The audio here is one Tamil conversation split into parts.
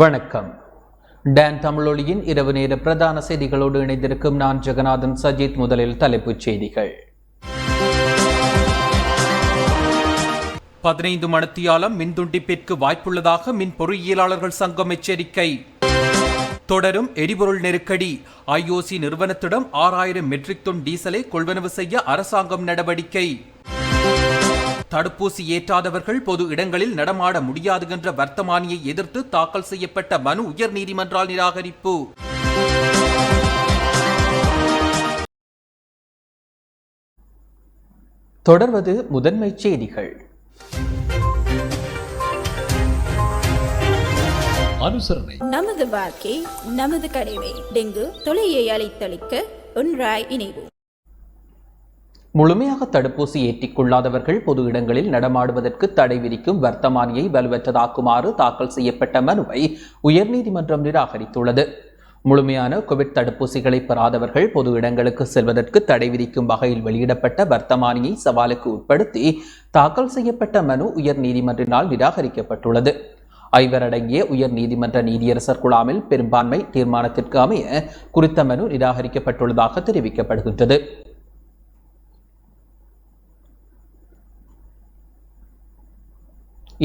வணக்கம். டான் தமிழொலியின் இரவு நேர பிரதான செய்திகளோடு இணைந்திருக்கும் நான் ஜெகநாதன் சஜித். முதலில் தலைப்புச் செய்திகள். 15 மணித்தியாலம் மின் துண்டிப்பிற்கு வாய்ப்புள்ளதாக மின் பொறியியலாளர்கள் சங்கம் எச்சரிக்கை. தொடரும் எரிபொருள் நெருக்கடி. ஐஓசி நிறுவனத்திடம் 6000 மெட்ரிக் டன் டீசலை கொள்வனவு செய்ய அரசாங்கம் நடவடிக்கை. தடுப்பூசி ஏற்றாதவர்கள் பொது இடங்களில் நடமாட முடியாது என்ற வர்த்தமானியை எதிர்த்து தாக்கல் செய்யப்பட்ட மனு உயர்நீதிமன்றால் நிராகரிப்பு. தொடர்வது முதன்மை செய்திகள். அனுசரணை. நமது வாழ்க்கை நமது கடமை. டெங்கு தொலையை அழைத்தளிக்க ஒன்றாய் இணைவோம். முழுமையாக தடுப்பூசி ஏற்றிக்கொள்ளாதவர்கள் பொது இடங்களில் நடமாடுவதற்கு தடை விதிக்கும் வர்த்தமானியை வலுவற்றதாக்குமாறு தாக்கல் செய்யப்பட்ட மனுவை உயர்நீதிமன்றம் நிராகரித்துள்ளது. முழுமையான கோவிட் தடுப்பூசிகளை பெறாதவர்கள் பொது இடங்களுக்கு செல்வதற்கு தடை விதிக்கும் வகையில் வெளியிடப்பட்ட வர்த்தமானியை சவாலுக்கு உட்படுத்தி தாக்கல் செய்யப்பட்ட மனு உயர்நீதிமன்றினால் நிராகரிக்கப்பட்டுள்ளது. 5 அடங்கிய உயர் நீதிமன்ற நீதியரசர் குழாமில் பெரும்பான்மை தீர்மானத்திற்கு அமைய குறித்த மனு நிராகரிக்கப்பட்டுள்ளதாக தெரிவிக்கப்படுகின்றது.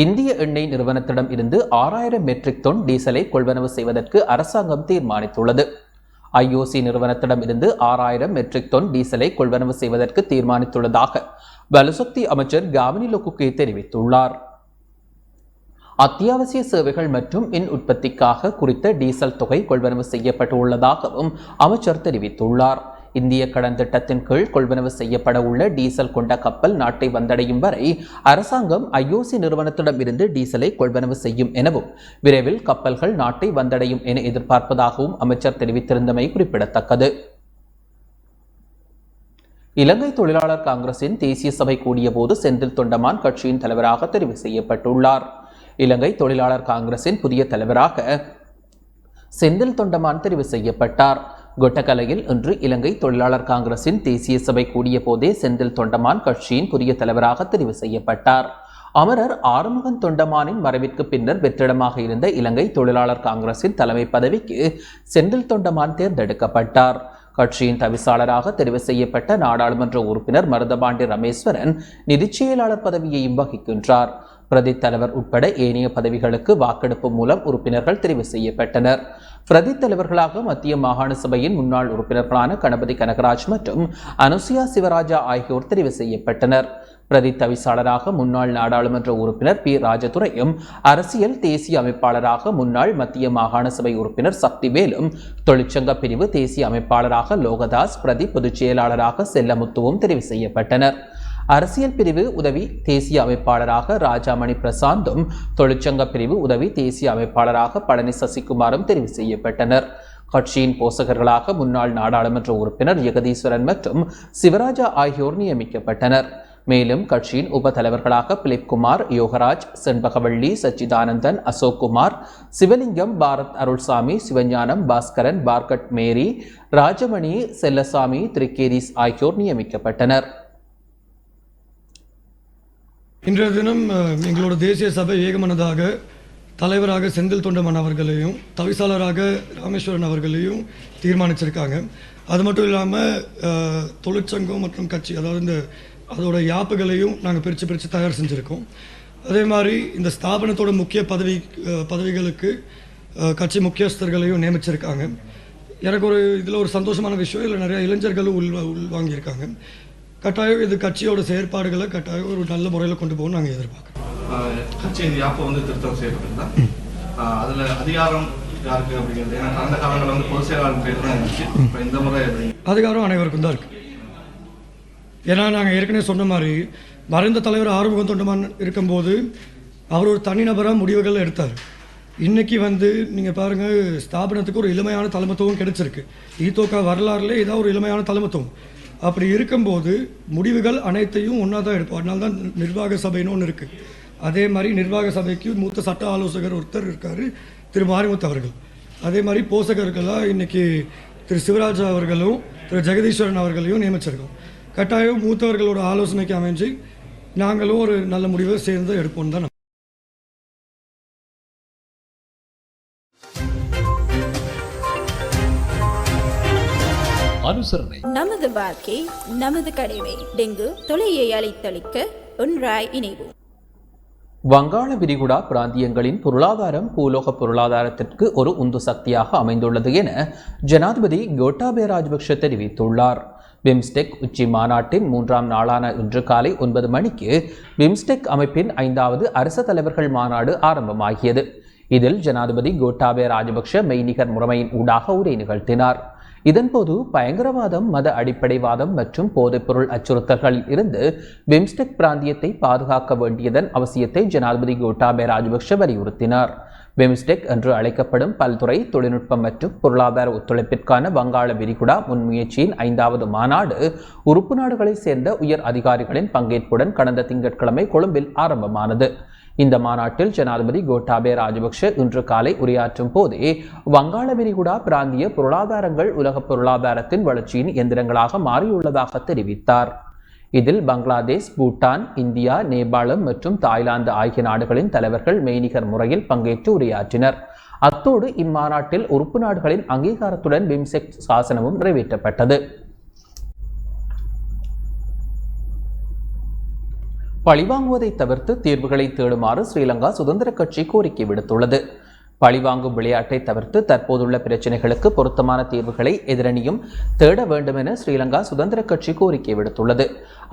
இந்திய எண்ணெய் நிறுவனத்திடம் இருந்து 6000 மெட்ரிக் டன் டீசலை கொள்வனவு செய்வதற்கு அரசாங்கம் தீர்மானித்துள்ளது. ஐஓசி நிறுவனத்திடம் இருந்து 6000 மெட்ரிக் டன் டீசலை கொள்வனவு செய்வதற்கு தீர்மானித்துள்ளதாக வலுசக்தி அமைச்சர் காமினி லொகுகே தெரிவித்துள்ளார். அத்தியாவசிய சேவைகள் மற்றும் மின் உற்பத்திக்காக குறித்த டீசல் தொகை கொள்வனவு செய்யப்பட்டுள்ளதாகவும் அமைச்சர் தெரிவித்துள்ளார். இந்திய கடன் திட்டத்தின் கீழ் கொள்வனவு செய்யப்பட உள்ள டீசல் கொண்ட கப்பல் நாட்டை வந்தடையும் வரை அரசாங்கம் ஐஓசி நிறுவனத்திடம் இருந்து டீசலை கொள்வனவு செய்யும் எனவும் விரைவில் கப்பல்கள் நாட்டை வந்தடையும் என எதிர்பார்ப்பதாகவும் அமைச்சர் தெரிவித்திருந்தமை குறிப்பிடத்தக்கது. இலங்கை தொழிலாளர் காங்கிரசின் தேசிய சபை கூடிய போது செந்தில் தொண்டமான் கட்சியின் தலைவராக தெரிவு செய்யப்பட்டுள்ளார். இலங்கை தொழிலாளர் காங்கிரசின் புதிய தலைவராக செந்தில் தொண்டமான் தெரிவு செய்யப்பட்டார். கொட்டகலையில் இன்று இலங்கை தொழிலாளர் காங்கிரசின் தேசிய சபை கூடிய போதே செந்தில் தொண்டமான் கட்சியின் புதிய தலைவராக தெரிவு செய்யப்பட்டார். அமரர் ஆறுமுகன் தொண்டமானின் மறைவிற்கு பின்னர் வெற்றிடமாக இருந்த இலங்கை தொழிலாளர் காங்கிரசின் தலைமை பதவிக்கு செந்தில் தொண்டமான் தேர்ந்தெடுக்கப்பட்டார். கட்சியின் தவிசாளராக தெரிவு செய்யப்பட்ட நாடாளுமன்ற உறுப்பினர் மருதபாண்டி ரமேஸ்வரன் நிதிச் செயலாளர் பதவியையும் வகிக்கின்றார். பிரதி தலைவர் உட்பட ஏனைய பதவிகளுக்கு வாக்கெடுப்பு மூலம் உறுப்பினர்கள் தெரிவு செய்யப்பட்டனர். பிரதி தலைவர்களாக மத்திய மாகாண சபையின் முன்னாள் உறுப்பினர்களான கணபதி கனகராஜ் மற்றும் அனுசுயா சிவராஜா ஆகியோர் தெரிவு செய்யப்பட்டனர். பிரதி தவிசாளராக முன்னாள் நாடாளுமன்ற உறுப்பினர் பி ராஜதுரையும், அரசியல் தேசிய அமைப்பாளராக முன்னாள் மத்திய மாகாண சபை உறுப்பினர் சக்திவேலும், தொழிற்சங்க பிரிவு தேசிய அமைப்பாளராக லோகதாஸ், பிரதி பொதுச் செயலாளராக செல்லமுத்துவும் தெரிவு செய்யப்பட்டனர். அரசியல் பிரிவு உதவி தேசிய அமைப்பாளராக ராஜாமணி பிரசாந்தும், தொழிற்சங்க பிரிவு உதவி தேசிய அமைப்பாளராக பழனி சசிகுமாரும் தெரிவு செய்யப்பட்டனர். கட்சியின் போசகர்களாக முன்னாள் நாடாளுமன்ற உறுப்பினர் ஜெகதீஸ்வரன் மற்றும் சிவராஜா ஆகியோர் நியமிக்கப்பட்டனர். மேலும் கட்சியின் உப தலைவர்களாக பிலிப் குமார், யோகராஜ், செண்பகவள்ளி, சச்சிதானந்தன், அசோக்குமார், சிவலிங்கம், பாரத் அருள்சாமி, சிவஞானம், பாஸ்கரன், பார்கட் மேரி, ராஜமணி, செல்லசாமி, திரிகேரிஸ் ஆகியோர் நியமிக்கப்பட்டனர். இன்றைய தினம் எங்களோட தேசிய சபை ஏகமனதாக தலைவராக செந்தில் தொண்டமான் அவர்களையும் தவிசாளராக ராமேஸ்வரன் அவர்களையும் தீர்மானிச்சிருக்காங்க. அது மட்டும் இல்லாமல் தொழிற்சங்கம் மற்றும் கட்சி, அதாவது அதோட யாப்புகளையும் நாங்கள் பிரித்து தயார் செஞ்சுருக்கோம். அதே மாதிரி இந்த ஸ்தாபனத்தோட முக்கிய பதவிகளுக்கு கட்சி முக்கியஸ்தர்களையும் நியமிச்சிருக்காங்க. எனக்கு இதில் ஒரு சந்தோஷமான விஷயம், இதில் நிறைய இளைஞர்களும் உள்வாங்கியிருக்காங்க. கட்டாயம் இது கட்சியோட செயற்பாடுகளை கட்டாயம் ஒரு நல்ல முறையில் கொண்டு போகணும் நாங்கள் எதிர்பார்க்குறோம். கட்சி இந்த யாப்பை திருத்தம் செய்யப்பட்டிருந்தா அதில் அதிகாரம் யாருக்கு அப்படிங்கிறது, ஏன்னா கடந்த காலங்களில் பொதுச் செயலாளர் பேர் தான் இருந்துச்சு. இப்போ இந்த முறை அதிகாரம் அனைவருக்கும் தான் இருக்குது. ஏன்னா நாங்கள் ஏற்கனவே சொன்ன மாதிரி மறைந்த தலைவர் ஆறுமுகம் தொண்டமான் இருக்கும்போது அவர் ஒரு தனிநபராக முடிவுகள் எடுத்தார். இன்றைக்கி நீங்கள் பாருங்கள், ஸ்தாபனத்துக்கு ஒரு இளமையான தலைமத்துவம் கிடைச்சிருக்கு. ஈதோகா வரலாறுல ஏதாவது ஒரு இளமையான தலைமத்துவம். அப்படி இருக்கும்போது முடிவுகள் அனைத்தையும் ஒன்றா தான் எடுப்போம். அதனால தான் நிர்வாக சபைன்னு ஒன்று இருக்குது. அதே மாதிரி நிர்வாக சபைக்கு மூத்த சட்ட ஆலோசகர் ஒருத்தர் இருக்கார், திரு மாரிமுத்து அவர்கள். அதே மாதிரி போசகர்களாக இன்றைக்கி திரு சிவராஜா அவர்களும் திரு ஜெகதீஸ்வரன் அவர்களையும் நியமிச்சிருக்கோம். கட்டாயம் மூத்தவர்களோட ஆலோசனைக்கு அமைஞ்சு நாங்களும் ஒரு நல்ல முடிவை சேர்ந்து எடுப்போம் தான். සරණයි. நமது வாழ்க்கை நமது கடமை. டெங்கு தொலையை அழைத்தளிக்க ஒன்றாய் இணைவோம். வங்காள விரிகுடா பிராந்தியங்களின் பொருளாதாரம் பூலோக பொருளாதாரத்திற்கு ஒரு உந்து சக்தியாக அமைந்துள்ளது என ஜனாதிபதி கோட்டாபய ராஜபக்ஷ தெரிவித்துள்ளார். பிம்ஸ்டெக் உச்சி மாநாட்டின் 3ஆம் நாளான இன்று காலை 9 மணிக்கு பிம்ஸ்டெக் அமைப்பின் 5வது அரச தலைவர்கள் மாநாடு ஆரம்பமாகியது. இதில் ஜனாதிபதி கோட்டாபய ராஜபக்ஷ மெய்நிகர் முறைமையின் ஊடாக உரை நிகழ்த்தினார். இதன்போது பயங்கரவாதம், மத அடிப்படைவாதம் மற்றும் போதைப்பொருள் அச்சுறுத்தல்களில் இருந்து பிம்ஸ்டெக் பிராந்தியத்தை பாதுகாக்க வேண்டியதன் அவசியத்தை ஜனாதிபதி கோட்டாபய ராஜபக்ஷ வலியுறுத்தினார். பிம்ஸ்டெக் என்று அழைக்கப்படும் பல்துறை தொழில்நுட்பம் மற்றும் பொருளாதார ஒத்துழைப்பிற்கான வங்காள விரிகுடா முன்முயற்சியின் 5வது மாநாடு உறுப்பு நாடுகளைச் சேர்ந்த உயர் அதிகாரிகளின் பங்கேற்புடன் கடந்த திங்கட்கிழமை கொழும்பில் ஆரம்பமானது. இந்த மாநாட்டில் ஜனாதிபதி கோட்டாபய ராஜபக்ஷ இன்று காலை உரையாற்றும் போதே வங்காள விரிகுடா பிராந்திய பொருளாதாரங்கள் உலக பொருளாதாரத்தின் வளர்ச்சியின் எந்திரங்களாக மாறியுள்ளதாக தெரிவித்தார். இதில் பங்களாதேஷ், பூட்டான், இந்தியா, நேபாளம் மற்றும் தாய்லாந்து ஆகிய நாடுகளின் தலைவர்கள் மெய்நிகர் முறையில் பங்கேற்று உரையாற்றினர். அத்தோடு இம்மாநாட்டில் உறுப்பு நாடுகளின் அங்கீகாரத்துடன் பிம்ஸ்டெக் சாசனமும் நிறைவேற்றப்பட்டது. பழிவாங்குவதை தவிர்த்து தீர்வுகளை தேடுமாறு ஸ்ரீலங்கா சுதந்திர கட்சி கோரிக்கை விடுத்துள்ளது. பழிவாங்கும் விளையாட்டை தவிர்த்து தற்போதுள்ள பிரச்சினைகளுக்கு பொருத்தமான தீர்வுகளை எதிரணியும் தேட வேண்டும் என ஸ்ரீலங்கா சுதந்திர கட்சி கோரிக்கை விடுத்துள்ளது.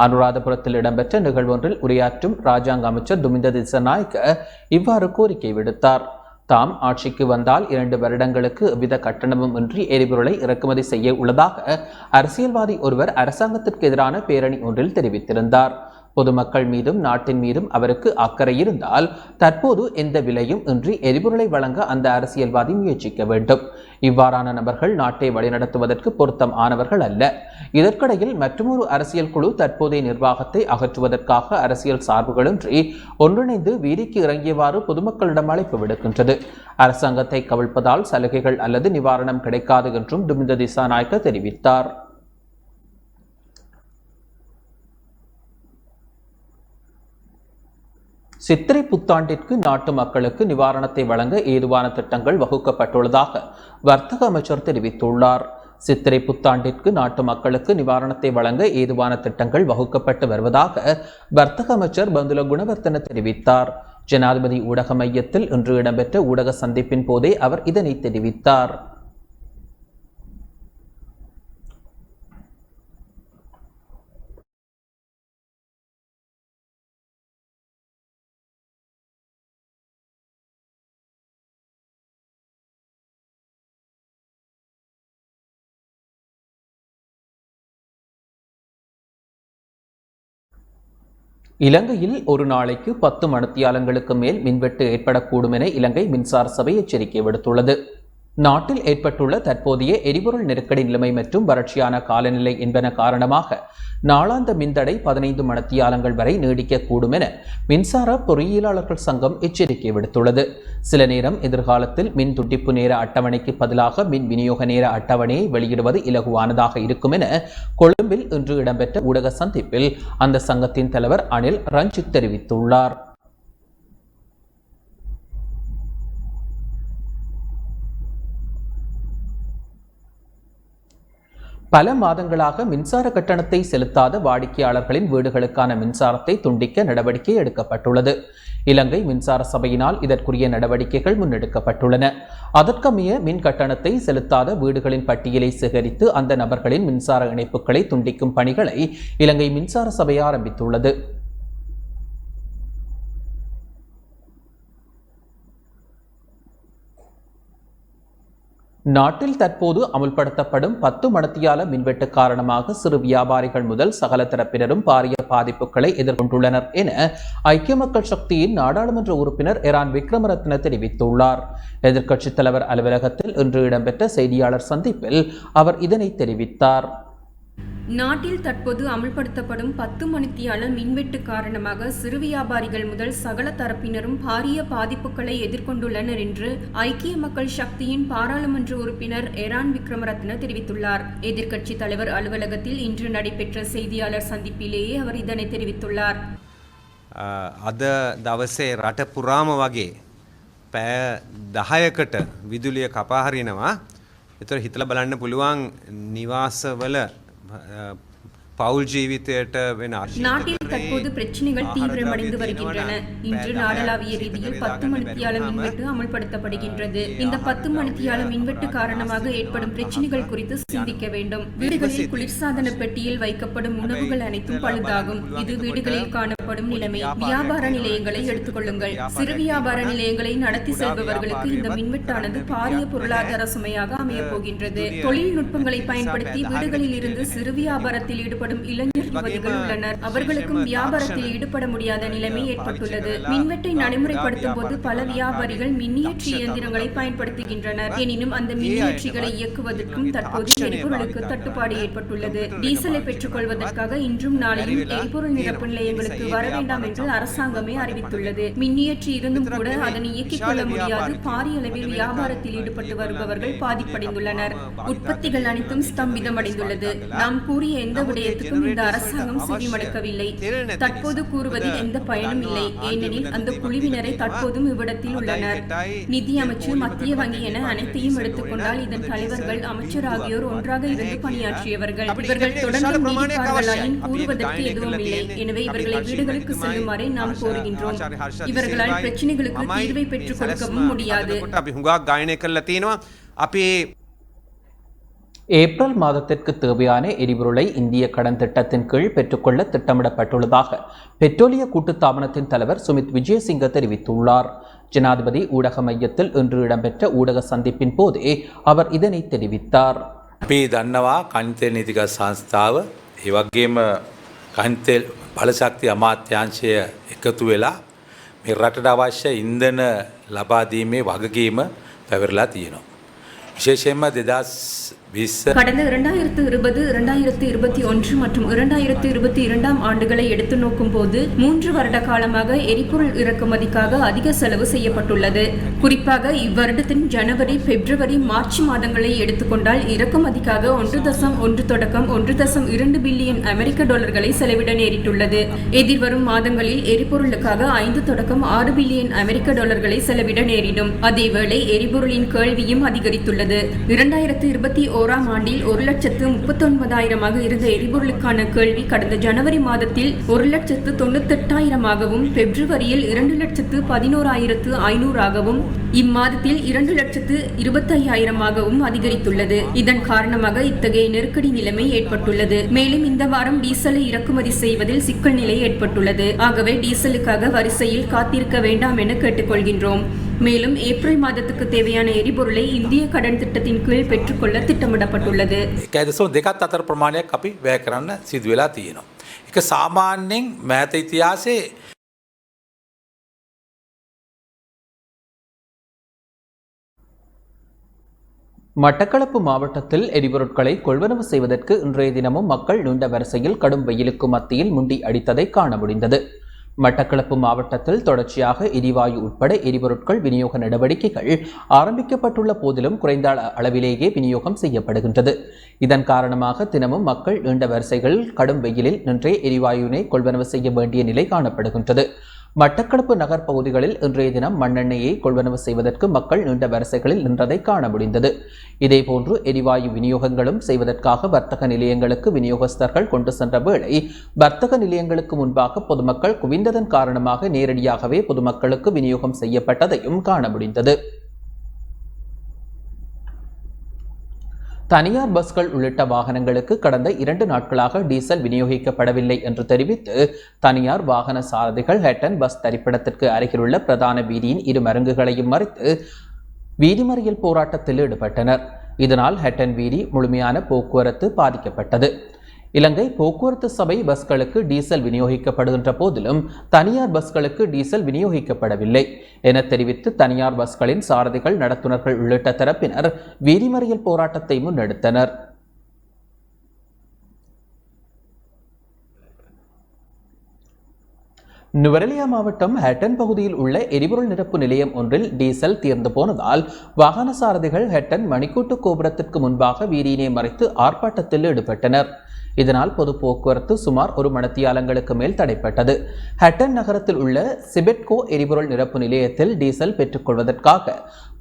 அனுராதபுரத்தில் இடம்பெற்ற நிகழ்வொன்றில் உரையாற்றும் ராஜாங்க அமைச்சர் துமிந்த திசாநாயக்க இவ்வாறு கோரிக்கை விடுத்தார். தாம் ஆட்சிக்கு வந்தால் 2 வருடங்களுக்கு எவ்வித கட்டணமும் இன்றி எரிபொருளை இறக்குமதி செய்ய உள்ளதாக அரசியல்வாதி ஒருவர் அரசாங்கத்திற்கு எதிரான பேரணி ஒன்றில் தெரிவித்திருந்தார். பொதுமக்கள் மீதும் நாட்டின் மீதும் அவருக்கு அக்கறை இருந்தால் தற்போது எந்த விலையும் இன்றி எரிபொருளை வழங்க அந்த அரசியல்வாதி முயற்சிக்க வேண்டும். இவ்வாறான நபர்கள் நாட்டை வழிநடத்துவதற்கு பொருத்தம் ஆனவர்கள் அல்ல. இதற்கிடையில் மற்றொரு அரசியல் குழு தற்போதைய நிர்வாகத்தை அகற்றுவதற்காக அரசியல் சார்புகளின்றி ஒன்றிணைந்து வீதிக்கு இறங்கியவாறு பொதுமக்களிடம் அழைப்பு விடுக்கின்றது. அரசாங்கத்தை கவிழ்ப்பதால் சலுகைகள் அல்லது நிவாரணம் கிடைக்காது என்றும் துமிந்த திசாநாயக்க தெரிவித்தார். சித்திரை புத்தாண்டிற்கு நாட்டு மக்களுக்கு நிவாரணத்தை வழங்க ஏதுவான திட்டங்கள் வகுக்கப்பட்டுள்ளதாக வர்த்தக அமைச்சர் தெரிவித்துள்ளார். சித்திரை புத்தாண்டிற்கு நாட்டு மக்களுக்கு நிவாரணத்தை வழங்க ஏதுவான திட்டங்கள் வகுக்கப்பட்டு வருவதாக வர்த்தக அமைச்சர் பந்துல குணவர்த்தன தெரிவித்தார். ஜனாதிபதி ஊடக மையத்தில் இன்று இடம்பெற்ற ஊடக சந்திப்பின் போதே அவர் இதனை தெரிவித்தார். இலங்கையில் ஒரு நாளைக்கு 10 மணித்தியாலங்களுக்கு மேல் மின்வெட்டு ஏற்படக்கூடும் என இலங்கை மின்சார சபை எச்சரிக்கை விடுத்துள்ளது. நாட்டில் ஏற்பட்டுள்ள தற்போதைய எரிபொருள் நெருக்கடி நிலைமை மற்றும் வறட்சியான காலநிலை என்பன காரணமாக நாளாந்த மின்தடை 15 மணித்தியாலங்கள் வரை நீடிக்கக்கூடும் என மின்சார பொறியியலாளர்கள் சங்கம் எச்சரிக்கை விடுத்துள்ளது. சில நேரம் எதிர்காலத்தில் மின் துண்டிப்பு நேர அட்டவணைக்கு பதிலாக மின் விநியோக நேர அட்டவணையை வெளியிடுவது இலகுவானதாக இருக்கும் என கொழும்பில் இன்று இடம்பெற்ற ஊடக சந்திப்பில் அந்த சங்கத்தின் தலைவர் அனில் ரஞ்சித் தெரிவித்துள்ளார். பல மாதங்களாக மின்சார கட்டணத்தை செலுத்தாத வாடிக்கையாளர்களின் வீடுகளுக்கான மின்சாரத்தை துண்டிக்க நடவடிக்கை எடுக்கப்பட்டுள்ளது. இலங்கை மின்சார சபையினால் இதற்குரிய நடவடிக்கைகள் முன்னெடுக்கப்பட்டுள்ளன. அதற்கமைய மின் கட்டணத்தை செலுத்தாத வீடுகளின் பட்டியலை சேகரித்து அந்த நபர்களின் மின்சார இணைப்புகளை துண்டிக்கும் பணிகளை இலங்கை மின்சார சபை ஆரம்பித்துள்ளது. நாட்டில் தற்போது அமுல்படுத்தப்படும் 10 மணித்தியால மின்வெட்டு காரணமாக சிறு வியாபாரிகள் முதல் சகல தரப்பினரும் பாரிய பாதிப்புகளை எதிர்கொண்டுள்ளனர் என ஐக்கிய மக்கள் சக்தியின் நாடாளுமன்ற உறுப்பினர் எரான் விக்ரமரத்ன தெரிவித்துள்ளார். எதிர்க்கட்சித் தலைவர் அலுவலகத்தில் இன்று இடம்பெற்ற செய்தியாளர் சந்திப்பில் அவர் இதனை தெரிவித்தார். நாட்டில் தற்போது அமல்படுத்தப்படும் 10 மணித்தியால மின்வெட்டு காரணமாக சிறு வியாபாரிகள் முதல் சகல தரப்பினரும் பாரிய பாதிப்புகளை எதிர்கொண்டுள்ளனர் என்று ஐக்கிய மக்கள் சக்தியின் பாராளுமன்ற உறுப்பினர் எரான் விக்ரமரத்ன தெரிவித்துள்ளார். எதிர்க்கட்சி தலைவர் அலுவலகத்தில் இன்று நடைபெற்ற செய்தியாளர் சந்திப்பிலேயே அவர் இதனை தெரிவித்துள்ளார். අද දවසේ රට පුරාම වගේ පැය 10කට විදුලිය කපා හරිනවා. එතකොට හිතලා බලන්න පුළුවන් නිවාසවල பவுல் ஜீவித்தேட்ட நாட்டில் தற்போது பிரச்சனைகள் தீவிரமடைந்து வருகின்றன. இன்று நாடளாவிய ரீதியில் 10 மணித்தியால மின்வெட்டு அமல்படுத்தப்படுகின்றது. இந்த 10 மணித்தியால மின்வெட்டு காரணமாக ஏற்படும் பிரச்சனைகள் குறித்து சிந்திக்க வேண்டும். வீடுகளில் குளிர்சாதன பெட்டியில் வைக்கப்படும் உணவுகள் அனைத்தும் பழுதாகும். இது வீடுகளில் காணப்படும் நிலைமை. வியாபார நிலையங்களை எடுத்துக்கொள்ளுங்கள். சிறு வியாபார நிலையங்களை நடத்தி செல்பவர்களுக்கு இந்த மின்வெட்டானது பாரிய பொருளாதார சுமையாக அமையப் போகின்றது. தொழில்நுட்பங்களை பயன்படுத்தி வீடுகளில் இருந்து சிறு வியாபாரத்தில் ஈடுபடும் இளைஞர் யுவதிகள் உள்ளனர். அவர்களுக்கும் வியாபாரத்தில் ஈடுபட முடியாத நிலைமை ஏற்பட்டுள்ளது. மின்வெட்டை நடைமுறைப்படுத்தும் போது பல வியாபாரிகள் மின்னியற்றி இயந்திரங்களை பயன்படுத்துகின்றனர். எனினும் அந்த மின்னியற்றிகளை இயக்குவதற்கும் தற்போது எரிபொருளுக்கு தட்டுப்பாடு ஏற்பட்டுள்ளது. டீசலை பெற்றுக் கொள்வதற்காக இன்றும் நாளையும் எரிபொருள் நிரப்பு நிலையங்களுக்கு வர வேண்டாம் என்று அரசாங்கமே அறிவித்துள்ளது. மின்னியற்றி இருந்தும் கூட அதனை இயக்கிக் கொள்ள முடியாது பாரிய அளவில் வியாபாரத்தில் ஈடுபட்டு வருபவர்கள் பாதிப்படைந்துள்ளனர். உற்பத்திகள் அனைத்தும் ஸ்தம்பிதமடைந்துள்ளது. நாம் கூறிய எந்த விடயத்துக்கும் இந்த அரசாங்கம் செவிமடுக்கவில்லை. தற்போது கூறுவதில் எந்த பயனும் இல்லை. ஏனெனில் அந்த குழுவினரை தற்போதும் இவ்விடத்தில் உள்ளனர். நிதி அமைச்சு, மத்திய வங்கி என அனைத்தையும் எடுத்துக்கொண்டால் இதன் தலைவர்கள், அமைச்சர் ஆகியோர் ஒன்றாக இருந்து பணியாற்றியவர்கள். இவர்கள் தொடர்ந்து நீடிப்பார்களாயின் கூறுவதற்கு எதுவும் இல்லை. எனவே இவர்களை வீடுகளுக்கு செல்லுமாறு நாம் கோருகின்றோம். இவர்களால் பிரச்சனைகளுக்கு தீர்வை பெற்றுக் கொடுக்கவும் முடியாது. ஏப்ரல் மாதத்திற்கு தேவையான எரிபொருளை இந்திய கடன் திட்டத்தின் கீழ் பெற்றுக்கொள்ள திட்டமிடப்பட்டுள்ளதாக பெட்ரோலிய கூட்டுத்தாபனத்தின் தலைவர் சுமித் விஜயசிங்க தெரிவித்துள்ளார். ஜனாதிபதி ஊடக மையத்தில் இன்று இடம்பெற்ற ஊடக சந்திப்பின் போதே அவர் இதனை தெரிவித்தார். අපි දන්නවා කනිතෙල් නීතික සංස්ථාව ඒ වගේම කනිතෙල් බලශක්ති අමාත්‍යාංශය එකතු වෙලා මේ රටට අවශ්‍ය ඉන්ධන ලබා දීමේ වගකීම පැවරලා තියෙනවා. විශේෂයෙන්ම 2020 கடந்த 2020, 2021 மற்றும் 2022 ஆண்டுகளை எடுத்து நோக்கும் போது 3 வருட காலமாக எரிபொருள் இறக்குமதிக்காக அதிக செலவு செய்யப்பட்டுள்ளது. குறிப்பாக இவ்வருடத்தின் ஜனவரி, பிப்ரவரி, மார்ச் மாதங்களை எடுத்துக்கொண்டால் இறக்குமதிக்காக 1.1 தொடக்கம் 1.2 பில்லியன் அமெரிக்க டாலர்களை செலவிட நேரிட்டுள்ளது. எதிர்வரும் மாதங்களில் எரிபொருளுக்காக 5 தொடக்கம் 6 பில்லியன் அமெரிக்க டாலர்களை செலவிட நேரிடும். அதேவேளை எரிபொருளின் கேள்வியும் அதிகரித்துள்ளது. 2021 ஆண்டில் 1,39,000 இருந்த எரிபொருளுக்கான கேள்வி கடந்த ஜனவரி மாதத்தில் 1,98,000 பிப்ரவரியில் 2,11,500 இம்மாதத்தில் 2,25,000 அதிகரித்துள்ளது. இதன் காரணமாக இத்தகைய நெருக்கடி நிலைமை ஏற்பட்டுள்ளது. மேலும் இந்த வாரம் டீசலை இறக்குமதி செய்வதில் சிக்கல் நிலை ஏற்பட்டுள்ளது. ஆகவே டீசலுக்காக வரிசையில் காத்திருக்க வேண்டாம் என கேட்டுக்கொள்கின்றோம். மேலும் ஏப்ரல் மாதத்துக்கு தேவையான எரிபொருளை இந்திய கடன் திட்டத்தின் கீழ் பெற்றுக்கொள்ள திட்டமிடப்பட்டுள்ளது. 1.2 අතර ප්‍රමාණයක් අපි වැය කරන්න සිදු වෙලා තියෙනවා. ඒක සාමාන්‍යයෙන් මෑත ඉතිහාසයේ மட்டக்களப்பு மாவட்டத்தில் எரிபொருட்களை கொள்வனவு செய்வதற்கு இன்றைய தினமும் மக்கள் நீண்ட வரிசையில் கடும் வெயிலுக்கு மத்தியில் முண்டி அடித்ததை காண முடிந்தது. மட்டக்களப்பு மாவட்டத்தில் தொடர்ச்சியாக எரிவாயு உட்பட எரிபொருட்கள் விநியோக நடவடிக்கைகள் ஆரம்பிக்கப்பட்டுள்ள போதிலும் குறைந்த அளவிலேயே விநியோகம் செய்யப்படுகின்றது. இதன் காரணமாக தினமும் மக்கள் நீண்ட வரிசைகளில் கடும் வெயிலில் நின்றே எரிவாயுவினை கொள்வனவு செய்ய வேண்டிய நிலை காணப்படுகின்றது. மட்டக்களப்பு நகர் பகுதிகளில் இன்றைய தினம் மண்ணெண்ணெயை கொள்வனவு செய்வதற்கு மக்கள் நீண்ட வரிசைகளில் நின்றதை காண முடிந்தது. இதேபோன்று எரிவாயு விநியோகங்களும் செய்வதற்காக வர்த்தக நிலையங்களுக்கு விநியோகஸ்தர்கள் கொண்டு சென்ற வேளை வர்த்தக நிலையங்களுக்கு முன்பாக பொதுமக்கள் குவிந்ததன் காரணமாக நேரடியாகவே பொதுமக்களுக்கு விநியோகம் செய்யப்பட்டதையும் காண முடிந்தது. தனியார் பஸ்கள் உள்ளிட்ட வாகனங்களுக்கு கடந்த 2 நாட்களாக டீசல் விநியோகிக்கப்படவில்லை என்று தெரிவித்து தனியார் வாகன சாரதிகள் ஹட்டன் பஸ் தரிப்பிடத்திற்கு அருகிலுள்ள பிரதான வீதியின் 2 மருங்குகளையும் மறித்து வீதி மறியல் போராட்டத்தில் ஈடுபட்டனர். இதனால் ஹட்டன் வீதி முழுமையான போக்குவரத்து பாதிக்கப்பட்டது. இலங்கை போக்குவரத்து சபை பஸ்களுக்கு டீசல் விநியோகிக்கப்படுகின்ற போதிலும் தனியார் பஸ்களுக்கு டீசல் விநியோகிக்கப்படவில்லை என தெரிவித்து தனியார் பஸ்களின் சாரதிகள், நடத்துனர்கள் உள்ளிட்ட தரப்பினர் வீதி மறியல் போராட்டத்தை முன்னெடுத்தனர். நுவரெலியா மாவட்டம் ஹட்டன் பகுதியில் உள்ள எரிபொருள் நிரப்பு நிலையம் ஒன்றில் டீசல் தீர்ந்து போனதால் வாகன சாரதிகள் ஹட்டன் மணிக்கூட்டு கோபுரத்திற்கு முன்பாக வீதியினை மறைத்து ஆர்ப்பாட்டத்தில் ஈடுபட்டனர். இதனால் பொது போக்குவரத்து சுமார் 1 மணித்தியாலங்களுக்கு மேல் தடைப்பட்டது. ஹட்டன் நகரத்தில் உள்ள சிபெட்கோ எரிபொருள் நிரப்பு நிலையத்தில் டீசல் பெற்றுக்கொள்வதற்காக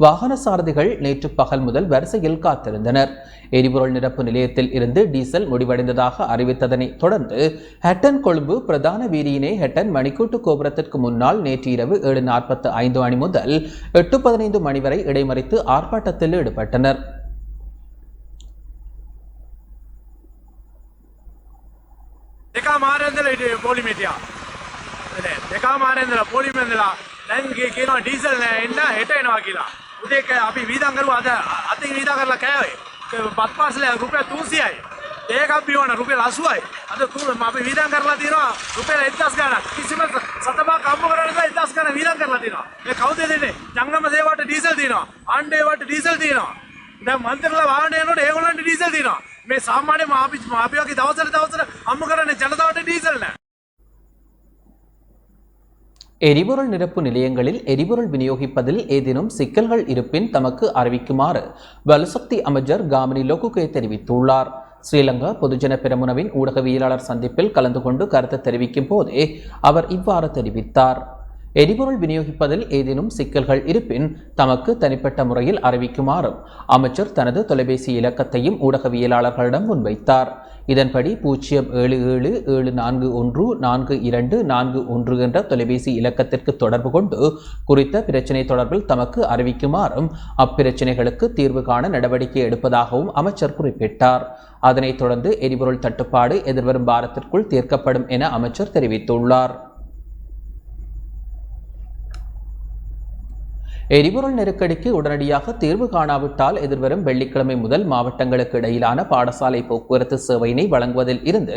வாகன சாரதிகள் நேற்று பகல் முதல் வரிசையில் காத்திருந்தனர். எரிபொருள் நிரப்பு நிலையத்தில் இருந்து டீசல் முடிவடைந்ததாக அறிவித்ததனை தொடர்ந்து ஹட்டன் கொழும்பு பிரதான வீதியினை ஹட்டன் மணிக்கூட்டு கோபுரத்திற்கு முன்னால் நேற்று இரவு 7:45 மணி முதல் 8:15 மணி வரை இடைமறித்து ஆர்ப்பாட்டத்தில் ஈடுபட்டனர். බත් පාසල රුපියල් 300යි. ඒකක් බිවන රුපියල් 80යි. අද අපි වීදම් කරලා තියෙනවා රුපියල් 1000 ගණන්. කිසිම සතපක් අම්ම කරන්නේ නැහැ 1000 ගණන් වීදම් කරලා තියෙනවා. මේ කවුද දෙන්නේ? ජංගම සේවයට ඩීසල් තියෙනවා. ආණ්ඩේවට ඩීසල් තියෙනවා. දැන් මන්ත්‍රීලා වාහන යනකොට ඒගොල්ලන්ට ඩීසල් තියෙනවා. මේ සාමාන්‍ය මාපියෝගේ දවසට අම්ම කරන්නේ ජනතාවට ඩීසල් නැහැ. எரிபொருள் நிரப்பு நிலையங்களில் எரிபொருள் விநியோகிப்பதில் ஏதேனும் சிக்கல்கள் இருப்பின் தமக்கு அறிவிக்குமாறு வலுசக்தி அமைச்சர் காமினி லோகுகே தெரிவித்துள்ளார். ஸ்ரீலங்கா பொதுஜன பெரமுனவின் ஊடகவியலாளர் சந்திப்பில் கலந்து கொண்டு கருத்து தெரிவிக்கும் போதே அவர் இவ்வாறு தெரிவித்தார். எரிபொருள் விநியோகிப்பதில் ஏதேனும் சிக்கல்கள் இருப்பின் தமக்கு தனிப்பட்ட முறையில் அறிவிக்குமாறும் அமைச்சர் தனது தொலைபேசி இலக்கத்தையும் ஊடகவியலாளர்களிடம் முன்வைத்தார். இதன்படி 07774142241 என்ற தொலைபேசி இலக்கத்திற்கு தொடர்பு கொண்டு குறித்த பிரச்சினை தொடர்பில் தமக்கு அறிவிக்குமாறும் அப்பிரச்சினைகளுக்கு தீர்வு காண நடவடிக்கை எடுப்பதாகவும் அமைச்சர் குறிப்பிட்டார். அதனைத் தொடர்ந்து எரிபொருள் தட்டுப்பாடு எதிர்வரும் வாரத்திற்குள் தீர்க்கப்படும் என அமைச்சர் தெரிவித்துள்ளார். எரிபொருள் நெருக்கடிக்கு உடனடியாக தீர்வு காணாவிட்டால் எதிர்வரும் வெள்ளிக்கிழமை முதல் மாவட்டங்களுக்கு இடையிலான பாடசாலை போக்குவரத்து சேவையினை வழங்குவதில் இருந்து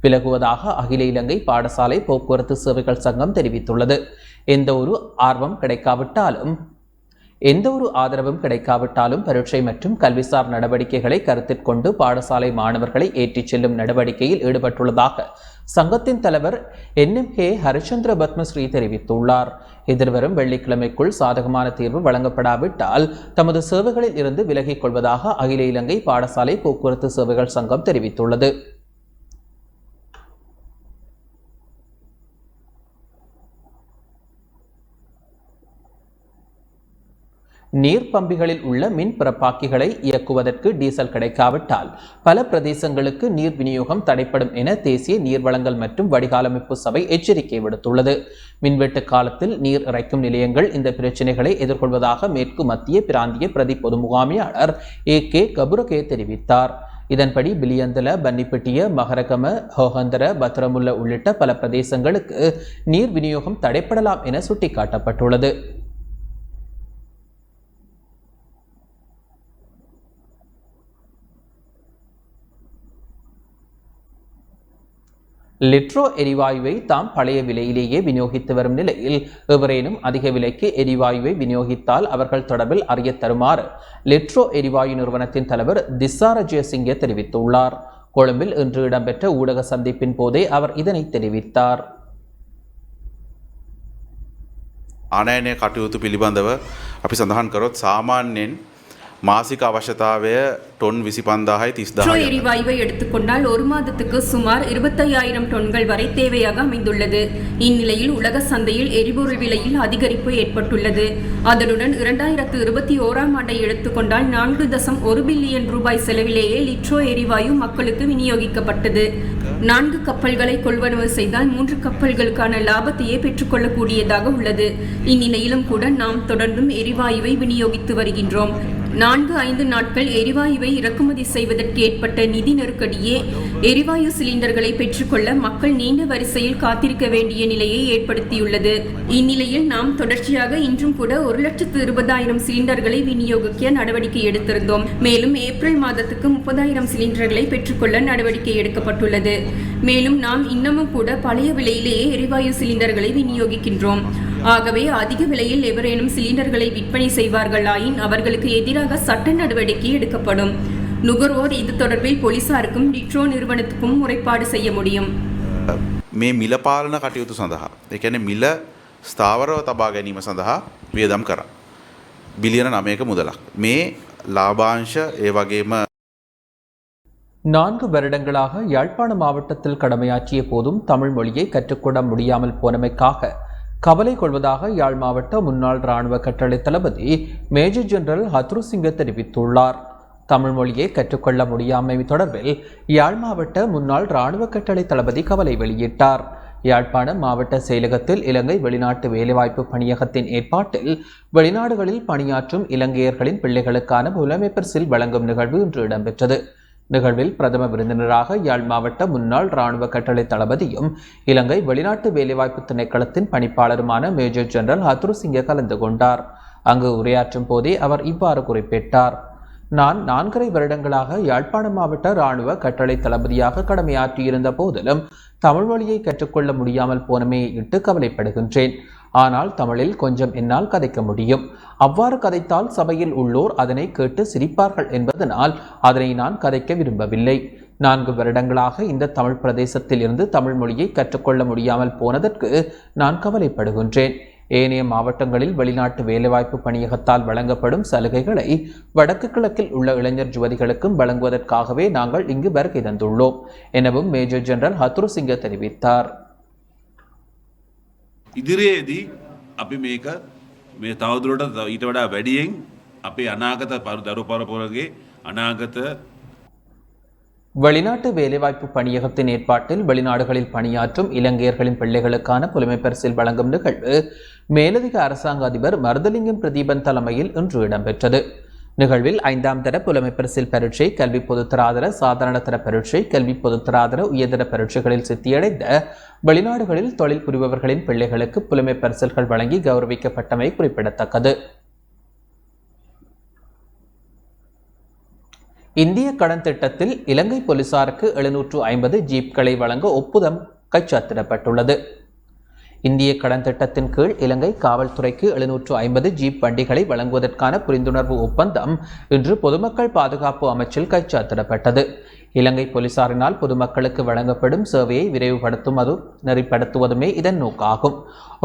விலகுவதாக அகில இலங்கை பாடசாலை போக்குவரத்து சேவைகள் சங்கம் தெரிவித்துள்ளது. எந்த ஒரு ஆதரவும் கிடைக்காவிட்டாலும் பரீட்சை மற்றும் கல்விசார் நடவடிக்கைகளை கருத்தில் கொண்டு பாடசாலை மாணவர்களை ஏற்றிச் செல்லும் நடவடிக்கையில் ஈடுபட்டுள்ளதாக சங்கத்தின் தலைவர் NMK ஹரிச்சந்திர பத்மஸ்ரீ தெரிவித்துள்ளார். எதிர்வரும் வெள்ளிக்கிழமைக்குள் சாதகமான தீர்வு வழங்கப்படாவிட்டால் தமது சேவைகளில் இருந்து விலகிக் கொள்வதாக அகில இலங்கை பாடசாலை போக்குவரத்து சேவைகள் சங்கம் தெரிவித்துள்ளது. நீர் பம்பிகளில் உள்ள மின் பிறப்பாக்கிகளை இயக்குவதற்கு டீசல் கிடைக்காவிட்டால் பல பிரதேசங்களுக்கு நீர் விநியோகம் தடைப்படும் என தேசிய நீர் வழங்கல் மற்றும் வடிகாலமைப்பு சபை எச்சரிக்கை விடுத்துள்ளது. மின்வெட்டு காலத்தில் நீர் இறைக்கும் நிலையங்கள் இந்த பிரச்சினைகளை எதிர்கொள்வதாக மேற்கு மத்திய பிராந்திய பிரதி பொது முகாமையாளர் AK கபுரகே தெரிவித்தார். இதன்படி பிலியந்தல, பன்னிப்பட்டிய, மகரகம, ஹோகந்தர, பத்திரமுல்ல உள்ளிட்ட பல பிரதேசங்களுக்கு நீர் விநியோகம் தடைப்படலாம் என சுட்டிக்காட்டப்பட்டுள்ளது. லிட்ரோ எரிவாயுவை தாம் பழைய விலையிலேயே விநியோகித்து வரும் நிலையில் எவரேனும் அதிக விலைக்கு எரிவாயுவை விநியோகித்தால் அவர்கள் தொடர்பில் அறிய தருமாறு லிட்ரோ எரிவாயு நிறுவனத்தின் தலைவர் திசார ஜெயசிங்க தெரிவித்துள்ளார். கொழும்பில் இன்று இடம்பெற்ற ஊடக சந்திப்பின் போதே அவர் இதனை தெரிவித்தார். ආනයනය කටයුතු පිළිබඳව අපි සඳහන් කරොත් සාමාන්‍යයෙන් மாசிக அவசியතාවය டொன் 25,000 எரிவாயுவை எடுத்துக்கொண்டால் ஒரு மாதத்துக்கு சுமார் 25,000 டொன்கள் வரை தேவையாக அமைந்துள்ளது. இந்நிலையில் உலக சந்தையில் எரிபொருள் விலையில் அதிகரிப்பு ஏற்பட்டுள்ளது. அதனுடன் 2021ஆம் ஆண்டை எடுத்துக்கொண்டால் 4.1 பில்லியன் ரூபாய் செலவிலேயே லிட்ரோ எரிவாயு மக்களுக்கு விநியோகிக்கப்பட்டது. 4 கப்பல்களை கொள்வனவு செய்தால் 3 கப்பல்களுக்கான லாபத்தையே பெற்றுக்கொள்ளக்கூடியதாக உள்ளது. இந்நிலையிலும் கூட நாம் தொடர்ந்தும் எரிவாயுவை விநியோகித்து வருகின்றோம். 4-5 நாட்கள் எரிவாயுவை இறக்குமதி செய்வதற்கு ஏற்பட்ட நிதி நெருக்கடியே எரிவாயு சிலிண்டர்களை பெற்றுக்கொள்ள மக்கள் நீண்ட வரிசையில் காத்திருக்க வேண்டிய நிலையை ஏற்படுத்தியுள்ளது. இந்நிலையில் நாம் தொடர்ச்சியாக இன்றும் கூட 1,20,000 சிலிண்டர்களை விநியோகிக்க நடவடிக்கை எடுத்திருந்தோம். மேலும் ஏப்ரல் மாதத்துக்கு 30,000 சிலிண்டர்களை பெற்றுக்கொள்ள நடவடிக்கை எடுக்கப்பட்டுள்ளது. மேலும் நாம் இன்னமும் கூட பழைய விலையிலேயே எரிவாயு சிலிண்டர்களை விநியோகிக்கின்றோம். ஆகவே அதிக விலையில் எவரேனும் சிலிண்டர்களை விற்பனை செய்வார்களாயின் அவர்களுக்கு எதிராக சட்ட நடவடிக்கை எடுக்கப்படும். நுகர்வோர் இது தொடர்பில் போலீசாருக்கும் லிட்ரோ நிறுவனத்துக்கும் முறைப்பாடு செய்ய முடியும். මේ මිල පාලන කටයුතු සඳහා ඒ කියන්නේ මිල ස්ථාවරව තබා ගැනීම සඳහා වියදම් කරා බිලියන 9ක මුදලක් මේ ලාභාංශ ඒ වගේම 4 வருடங்களாக யாழ்ப்பாண மாவட்டத்தில் கடமையாற்றிய போதும் தமிழ் மொழியை கற்றுக்கொள்ள முடியாமல் போனமைக்காக கவலை கொள்வதாக யாழ் மாவட்ட முன்னாள் இராணுவ கட்டளை தளபதி மேஜர் ஜெனரல் ஹத்ருசிங்க தெரிவித்துள்ளார். தமிழ் மொழியை கற்றுக்கொள்ள முடியாமை தொடர்பில் யாழ் மாவட்ட முன்னாள் இராணுவ கட்டளை தளபதி கவலை வெளியிட்டார். யாழ்ப்பாணம் மாவட்ட செயலகத்தில் இலங்கை வெளிநாட்டு வேலைவாய்ப்பு பணியகத்தின் ஏற்பாட்டில் வெளிநாடுகளில் பணியாற்றும் இலங்கையர்களின் பிள்ளைகளுக்கான புலமை பரிசில் வழங்கும் நிகழ்வு இன்று இடம்பெற்றது. நிகழ்வில் பிரதம விருந்தினராக யாழ் மாவட்ட முன்னாள் இராணுவ கட்டளை தளபதியும் இலங்கை வெளிநாட்டு வேலைவாய்ப்பு திணைக்களத்தின் பணிப்பாளருமான மேஜர் ஜெனரல் ஹத்ருசிங்க கலந்து கொண்டார். அங்கு உரையாற்றும் போதே அவர் இவ்வாறு குறிப்பிட்டார். நான் 4.5 வருடங்களாக யாழ்ப்பாண மாவட்ட இராணுவ கட்டளை தளபதியாக கடமையாற்றியிருந்த போதிலும் தமிழ் மொழியை கற்றுக்கொள்ள முடியாமல் போனமையை இட்டு கவலைப்படுகின்றேன். ஆனால் தமிழில் கொஞ்சம் என்னால் கதைக்க முடியும். அவ்வாறு கதைத்தால் சபையில் உள்ளோர் அதனை கேட்டு சிரிப்பார்கள் என்பதனால் அதனை நான் கதைக்க விரும்பவில்லை. 4 வருடங்களாக இந்த தமிழ் பிரதேசத்தில் இருந்து தமிழ் மொழியை கற்றுக்கொள்ள முடியாமல் போனதற்கு நான் கவலைப்படுகின்றேன். ஏனைய மாவட்டங்களில் வெளிநாட்டு வேலைவாய்ப்பு பணியகத்தால் வழங்கப்படும் சலுகைகளை வடக்கு கிழக்கில் உள்ள இளைஞர் யுவதிகளுக்கும் வழங்குவதற்காகவே நாங்கள் இங்கு வருகை தந்துள்ளோம் எனவும் மேஜர் ஜெனரல் ஹத்ருசிங்க தெரிவித்தார். ඉදිරියේදී අපි මේක මේ තවදුරටත් ඊට වඩා වැඩියෙන් අපේ අනාගත දරු පරපුරගේ අනාගත வெளிநாட்டு வேலைவாய்ப்பு பணியகத்தின் ஏற்பாட்டில் வெளிநாடுகளில் பணியாற்றும் இலங்கையர்களின் பிள்ளைகளுக்கான புலமை பரிசில் வழங்கும் நிகழ்வு மேலதிக அரசாங்க அதிபர் மருதலிங்கம் பிரதீபன் தலைமையில் இன்று இடம்பெற்றது. நிகழ்வில் 5ஆம் தர புலமை பரிசில் பரீட்சை, கல்வி பொதுத்தராதர, சாதாரண தர பரீட்சை, கல்வி பொதுத்தராதர, உயர்தர பரீட்சைகளில் சித்தியடைந்த வெளிநாடுகளில் தொழில் புரிபவர்களின் பிள்ளைகளுக்கு புலமை பரிசில்கள் வழங்கி கௌரவிக்கப்பட்டமை குறிப்பிடத்தக்கது. இந்திய கடன் திட்டத்தில் இலங்கை போலீசாருக்கு 750 ஜீப்களை வழங்க ஒப்புதல் கைச்சாத்திடப்பட்டுள்ளது. இந்திய கடன் திட்டத்தின் கீழ் இலங்கை காவல்துறைக்கு 750 ஜீப் வண்டிகளை வழங்குவதற்கான புரிந்துணர்வு ஒப்பந்தம் இன்று பொதுமக்கள் பாதுகாப்பு அமைச்சில் கைச்சாத்திடப்பட்டது. இலங்கை போலீசாரினால் பொதுமக்களுக்கு வழங்கப்படும் சேவையை நெறிப்படுத்துவதுமே இதன் நோக்காகும்.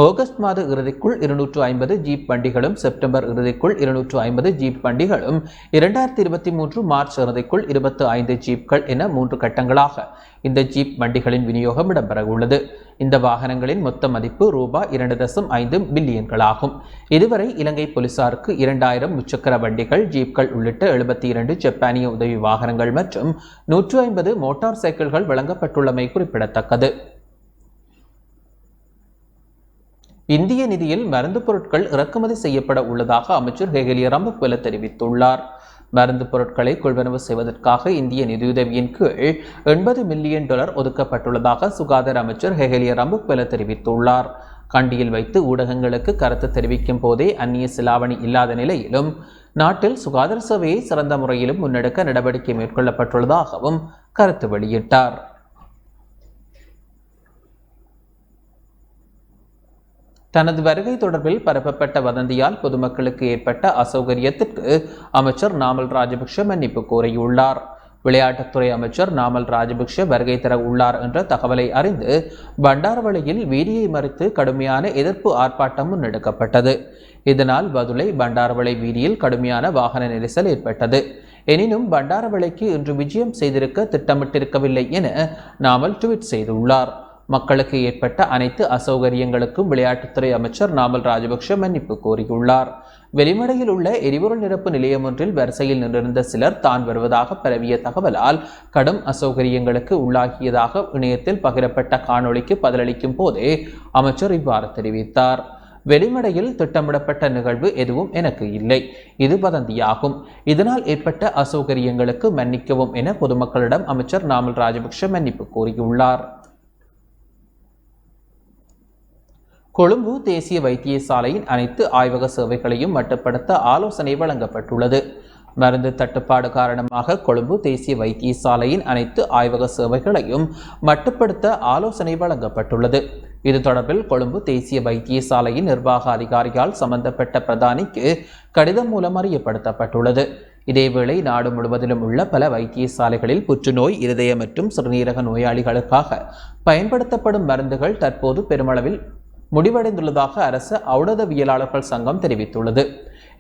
ஆகஸ்ட் மாத இறுதிக்குள் 250 ஜீப் வண்டிகளும், செப்டம்பர் இறுதிக்குள் 250 ஜீப் வண்டிகளும், 2023 மார்ச் இறுதிக்குள் 25 ஜீப்கள் என 3 கட்டங்களாக இந்த ஜீப் வண்டிகளின் விநியோகம் இடம்பெற உள்ளது. இந்த வாகனங்களின் மொத்த மதிப்பு ரூபாய் 2.5 பில்லியன்களாகும். இதுவரை இலங்கை போலீசாருக்கு 2000 முச்சக்கர வண்டிகள், ஜீப்கள் உள்ளிட்ட 72 ஜப்பானிய உதவி வாகனங்கள் மற்றும் 150 மோட்டார் சைக்கிள்கள் வழங்கப்பட்டுள்ளமை குறிப்பிடத்தக்கது. இந்திய நிதியில் மருந்து பொருட்கள் இறக்குமதி செய்யப்பட உள்ளதாக அமைச்சர் ஹெகலிய ரம்புக்வெல தெரிவித்துள்ளார். மருந்து பொருட்களை கொள்வனவு செய்வதற்காக இந்திய நிதியுதவியின் கீழ் $80 மில்லியன் ஒதுக்கப்பட்டுள்ளதாக சுகாதார அமைச்சர் ஹெகலிய ரம்புக்வெல தெரிவித்துள்ளார். கண்டியில் வைத்து ஊடகங்களுக்கு கருத்து தெரிவிக்கும் போதே அந்நிய செலாவணி இல்லாத நிலையிலும் நாட்டில் சுகாதார சேவையை சிறந்த முறையிலும் முன்னெடுக்க நடவடிக்கை மேற்கொள்ளப்பட்டுள்ளதாகவும் கருத்து வெளியிட்டார். தனது வருகை தொடர்பில் பரப்பப்பட்ட வதந்தியால் பொதுமக்களுக்கு ஏற்பட்ட அசௌகரியத்திற்கு அமைச்சர் நாமல் ராஜபக்ஷ மன்னிப்பு கோரியுள்ளார். விளையாட்டுத்துறை அமைச்சர் நாமல் ராஜபக்ஷ வருகை தர உள்ளார் என்ற தகவலை அறிந்து பண்டாரவளையில் வீதியை மறித்து கடுமையான எதிர்ப்பு ஆர்ப்பாட்டம் முன்னெடுக்கப்பட்டது. இதனால் பதுளை பண்டாரவளை வீதியில் கடுமையான வாகன நெரிசல் ஏற்பட்டது. எனினும் பண்டாரவளைக்கு இன்று விஜயம் செய்திருக்க திட்டமிட்டிருக்கவில்லை என நாமல் ட்வீட் செய்துள்ளார். மக்களுக்கு ஏற்பட்ட அனைத்து அசௌகரியங்களுக்கும் விளையாட்டுத்துறை அமைச்சர் நாமல் ராஜபக்ஷ மன்னிப்பு கோரியுள்ளார். வெளிமடையில் உள்ள எரிபொருள் நிரப்பு நிலையம் ஒன்றில் வரிசையில் நின்றிருந்த சிலர் தான் வருவதாக பரவிய தகவலால் கடும் அசௌகரியங்களுக்கு உள்ளாகியதாக இணையத்தில் பகிரப்பட்ட காணொளிக்கு பதிலளிக்கும் போதே அமைச்சர் இவ்வாறு தெரிவித்தார். வெளிமடையில் திட்டமிடப்பட்ட நிகழ்வு எதுவும் எனக்கு இல்லை, இது வதந்தியாகும். இதனால் ஏற்பட்ட அசௌகரியங்களுக்கு மன்னிக்கவும் என பொதுமக்களிடம் அமைச்சர் நாமல் ராஜபக்ஷ மன்னிப்பு கோரியுள்ளார். கொழும்பு தேசிய வைத்தியசாலையின் அனைத்து ஆய்வக சேவைகளையும் மட்டுப்படுத்த ஆலோசனை வழங்கப்பட்டுள்ளது. மருந்து தட்டுப்பாடு காரணமாக கொழும்பு தேசிய வைத்தியசாலையின் அனைத்து ஆய்வக சேவைகளையும் மட்டுப்படுத்த ஆலோசனை வழங்கப்பட்டுள்ளது. இது தொடர்பில் கொழும்பு தேசிய வைத்தியசாலையின் நிர்வாக அதிகாரியால் சம்பந்தப்பட்ட பிரதானிக்கு கடிதம் மூலம் அறியப்படுத்தப்பட்டுள்ளது. இதேவேளை நாடு முழுவதிலும் உள்ள பல வைத்தியசாலைகளில் புற்றுநோய், இருதய மற்றும் சிறுநீரக நோயாளிகளுக்காக பயன்படுத்தப்படும் மருந்துகள் தற்போது பெருமளவில் முடிவடைந்துள்ளதாக அரசு ஔடதவியலாளர்கள் சங்கம் தெரிவித்துள்ளது.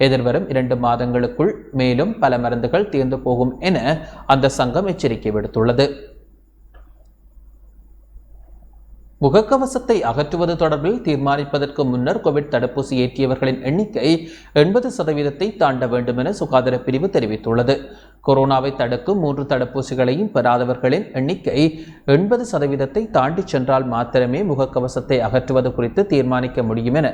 எதிர்வரும் 2 மாதங்களுக்குள் மேலும் பல மருந்துகள் தீர்ந்து போகும் என அந்த சங்கம் எச்சரிக்கை விடுத்துள்ளது. முகக்கவசத்தை அகற்றுவது தொடர்பில் தீர்மானிப்பதற்கு முன்னர் கோவிட் தடுப்பூசி ஏற்றியவர்களின் எண்ணிக்கை 80% தாண்ட வேண்டும் என சுகாதார பிரிவு தெரிவித்துள்ளது. கொரோனாவை தடுக்கும் 3 தடுப்பூசிகளையும் பெறாதவர்களின் எண்ணிக்கை 80% தாண்டி சென்றால் மாத்திரமே முகக்கவசத்தை அகற்றுவது குறித்து தீர்மானிக்க முடியும் என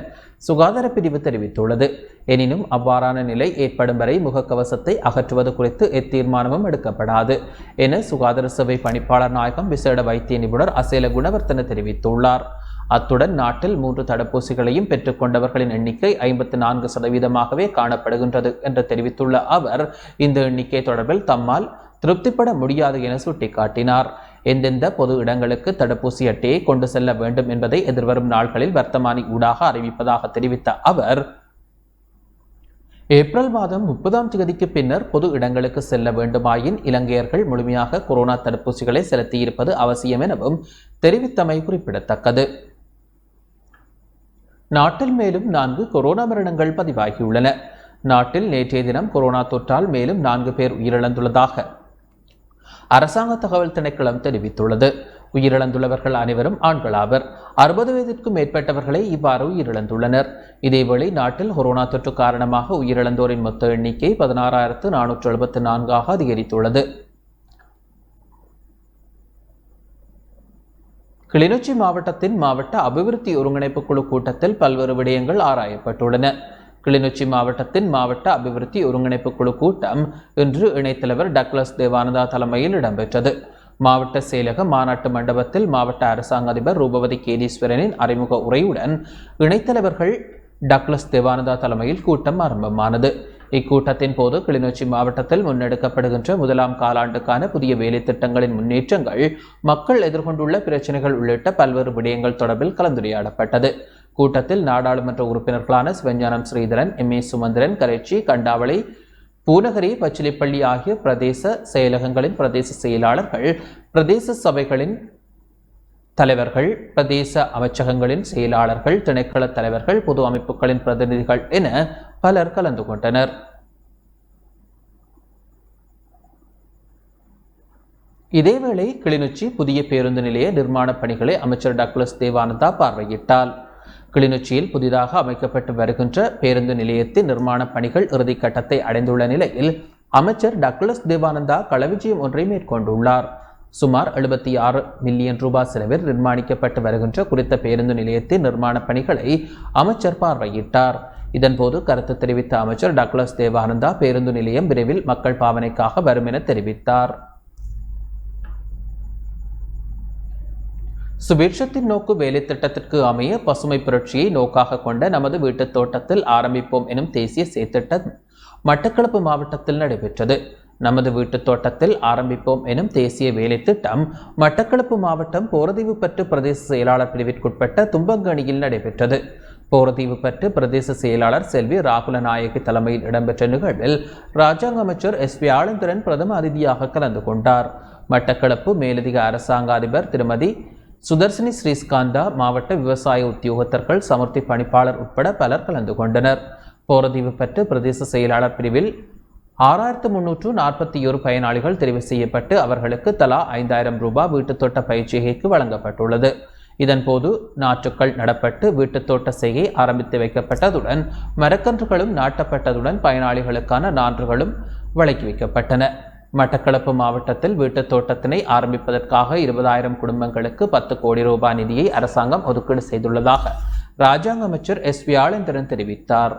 சுகாதார பிரிவு தெரிவித்துள்ளது. எனினும் அவ்வாறான நிலை ஏற்படும் வரை முகக்கவசத்தை அகற்றுவது குறித்து எத்தீர்மானமும் எடுக்கப்படாது என சுகாதார சேவை பணிப்பாளர் நாயகம் விசேட வைத்திய நிபுணர் அசேல குணவர்த்தன தெரிவித்துள்ளார். அத்துடன் நாட்டில் 3 தடுப்பூசிகளையும் பெற்றுக்கொண்டவர்களின் எண்ணிக்கை 54%ஆகவே காணப்படுகின்றது என்று தெரிவித்துள்ள அவர் இந்த எண்ணிக்கை தொடர்பில் தம்மால் திருப்திப்பட முடியாது என சுட்டிக்காட்டினார். எந்தெந்த பொது இடங்களுக்கு தடுப்பூசி அட்டையை கொண்டு செல்ல வேண்டும் என்பதை எதிர்வரும் நாட்களில் வர்த்தமானி ஊடாக அறிவிப்பதாக தெரிவித்த அவர், ஏப்ரல் மாதம் 30ஆம் தேதிக்கு பின்னர் பொது இடங்களுக்கு செல்ல வேண்டுமாயின் இலங்கையர்கள் முழுமையாக கொரோனா தடுப்பூசிகளை செலுத்தியிருப்பது அவசியம் எனவும் தெரிவித்தமை குறிப்பிடத்தக்கது. நாட்டில் மேலும் 4 கொரோனா மரணங்கள் பதிவாகியுள்ளன. நாட்டில் நேற்றைய தினம் கொரோனா தொற்றால் மேலும் 4 பேர் உயிரிழந்துள்ளதாக அரசாங்க தகவல் திணைக்களம் தெரிவித்துள்ளது. உயிரிழந்துள்ளவர்கள் அனைவரும் ஆண்களாவர். 60 வயதிற்கும் மேற்பட்டவர்களை இவ்வாறு உயிரிழந்துள்ளனர். இதேவேளை நாட்டில் கொரோனா தொற்று காரணமாக உயிரிழந்தோரின் மொத்த எண்ணிக்கை 16,474 அதிகரித்துள்ளது. கிளிநொச்சி மாவட்டத்தின் மாவட்ட அபிவிருத்தி ஒருங்கிணைப்பு குழு கூட்டத்தில் பல்வேறு விடயங்கள் ஆராயப்பட்டுள்ளன. கிளிநொச்சி மாவட்டத்தின் மாவட்ட அபிவிருத்தி ஒருங்கிணைப்பு குழு கூட்டம் இன்று இணைத்தலைவர் டக்ளஸ் தேவானந்தா தலைமையில் இடம்பெற்றது. மாவட்ட செயலக மாநாட்டு மண்டபத்தில் மாவட்ட அரசாங்க அதிபர் ரூபவதி கேதீஸ்வரனின் அறிமுக உரையுடன் இணைத்தலைவர்கள் டக்ளஸ் தேவானந்தா தலைமையில் கூட்டம் ஆரம்பமானது. இக்கூட்டத்தின் போது கிளிநொச்சி மாவட்டத்தில் முன்னெடுக்கப்படுகின்ற 1ஆம் காலாண்டுக்கான புதிய வேலை திட்டங்களின் முன்னேற்றங்கள், மக்கள் எதிர்கொண்டுள்ள பிரச்சினைகள் உள்ளிட்ட பல்வேறு விடயங்கள் தொடர்பில் கலந்துரையாடப்பட்டது. கூட்டத்தில் நாடாளுமன்ற உறுப்பினர்களான சிவஞானம் ஸ்ரீதரன், எம்.ஏ. சுமந்திரன், கரைச்சி, கண்டாவளை, பூநகரி, பச்சிலைப்பள்ளி ஆகிய பிரதேச செயலகங்களின் பிரதேச செயலாளர்கள், பிரதேச சபைகளின் தலைவர்கள், பிரதேச அமைச்சகங்களின் செயலாளர்கள், திணைக்கள தலைவர்கள், பொது அமைப்புகளின் பிரதிநிதிகள் என பலர் கலந்து கொண்டனர். இதேவேளை கிளிநொச்சி புதிய பேருந்து நிலைய நிர்மாண பணிகளை அமைச்சர் டக்ளஸ் தேவானந்தா பார்வையிட்டார். கிளிநொச்சியில் புதிதாக அமைக்கப்பட்டு வருகின்ற பேருந்து நிலையத்தின் நிர்மாண பணிகள் இறுதிக்கட்டத்தை அடைந்துள்ள நிலையில் அமைச்சர் டக்ளஸ் தேவானந்தா களவிஜயம் ஒன்றை மேற்கொண்டுள்ளார். சுமார் 76 மில்லியன் ரூபாய் செலவில் நிர்மாணிக்கப்பட்டு வருகின்ற குறித்த பேருந்து நிலையத்தின் நிர்மாண பணிகளை அமைச்சர் பார்வையிட்டார். இதன்போது கருத்து தெரிவித்த அமைச்சர் டக்ளஸ் தேவானந்தா பேருந்து நிலையம் விரைவில் மக்கள் பாவனைக்காக வரும் என தெரிவித்தார். சுபீட்சத்தின் நோக்கு வேலை திட்டத்திற்கு அமைய பசுமை புரட்சியை நோக்காக கொண்ட நமது வீட்டுத் தோட்டத்தில் ஆரம்பிப்போம் எனும் தேசிய செயற்திட்டம் மட்டக்களப்பு மாவட்டத்தில் நடைபெற்றது. நமது வீட்டுத் தோட்டத்தில் ஆரம்பிப்போம் எனும் தேசிய வேலை திட்டம் மட்டக்களப்பு மாவட்டம் போரதீவு பற்று பிரதேச செயலாளர் பிரிவிற்குட்பட்ட தும்பங்கணியில் நடைபெற்றது. போரதீவு பற்று பிரதேச செயலாளர் செல்வி ராகுலநாயகி தலைமையில் இடம்பெற்ற நிகழ்வில் ராஜாங்க அமைச்சர் எஸ்.பி. ஆனந்தரன் பிரதம அதிதியாக கலந்து கொண்டார். மட்டக்களப்பு மேலதிக அரசாங்க அதிபர் திருமதி சுதர்சினி ஸ்ரீஸ்காந்தா, மாவட்ட விவசாய உத்தியோகத்தர்கள், சமுர்த்தி பணிப்பாளர் உட்பட பலர் கலந்து கொண்டனர். போரதீவு பற்று பிரதேச செயலாளர் பிரிவில் 6341 பயனாளிகள் தெரிவு செய்யப்பட்டு அவர்களுக்கு தலா 5000 ரூபாய் வீட்டுத் தோட்ட பயிற்சிகைக்கு வழங்கப்பட்டுள்ளது. இதன்போது நாற்றுக்கள் நடப்பட்டு வீட்டுத் தோட்ட செய்கை ஆரம்பித்து வைக்கப்பட்டதுடன் மரக்கன்றுகளும் நாட்டப்பட்டதுடன் பயனாளிகளுக்கான நான்றுகளும் வழங்கி வைக்கப்பட்டன. மட்டக்களப்பு மாவட்டத்தில் வீட்டுத் தோட்டத்தினை ஆரம்பிப்பதற்காக 20,000 குடும்பங்களுக்கு 10 கோடி ரூபாய் நிதியை அரசாங்கம் ஒதுக்கீடு செய்துள்ளதாக ராஜாங்க அமைச்சர் எஸ்.பி. ஆனந்தரன் தெரிவித்தார்.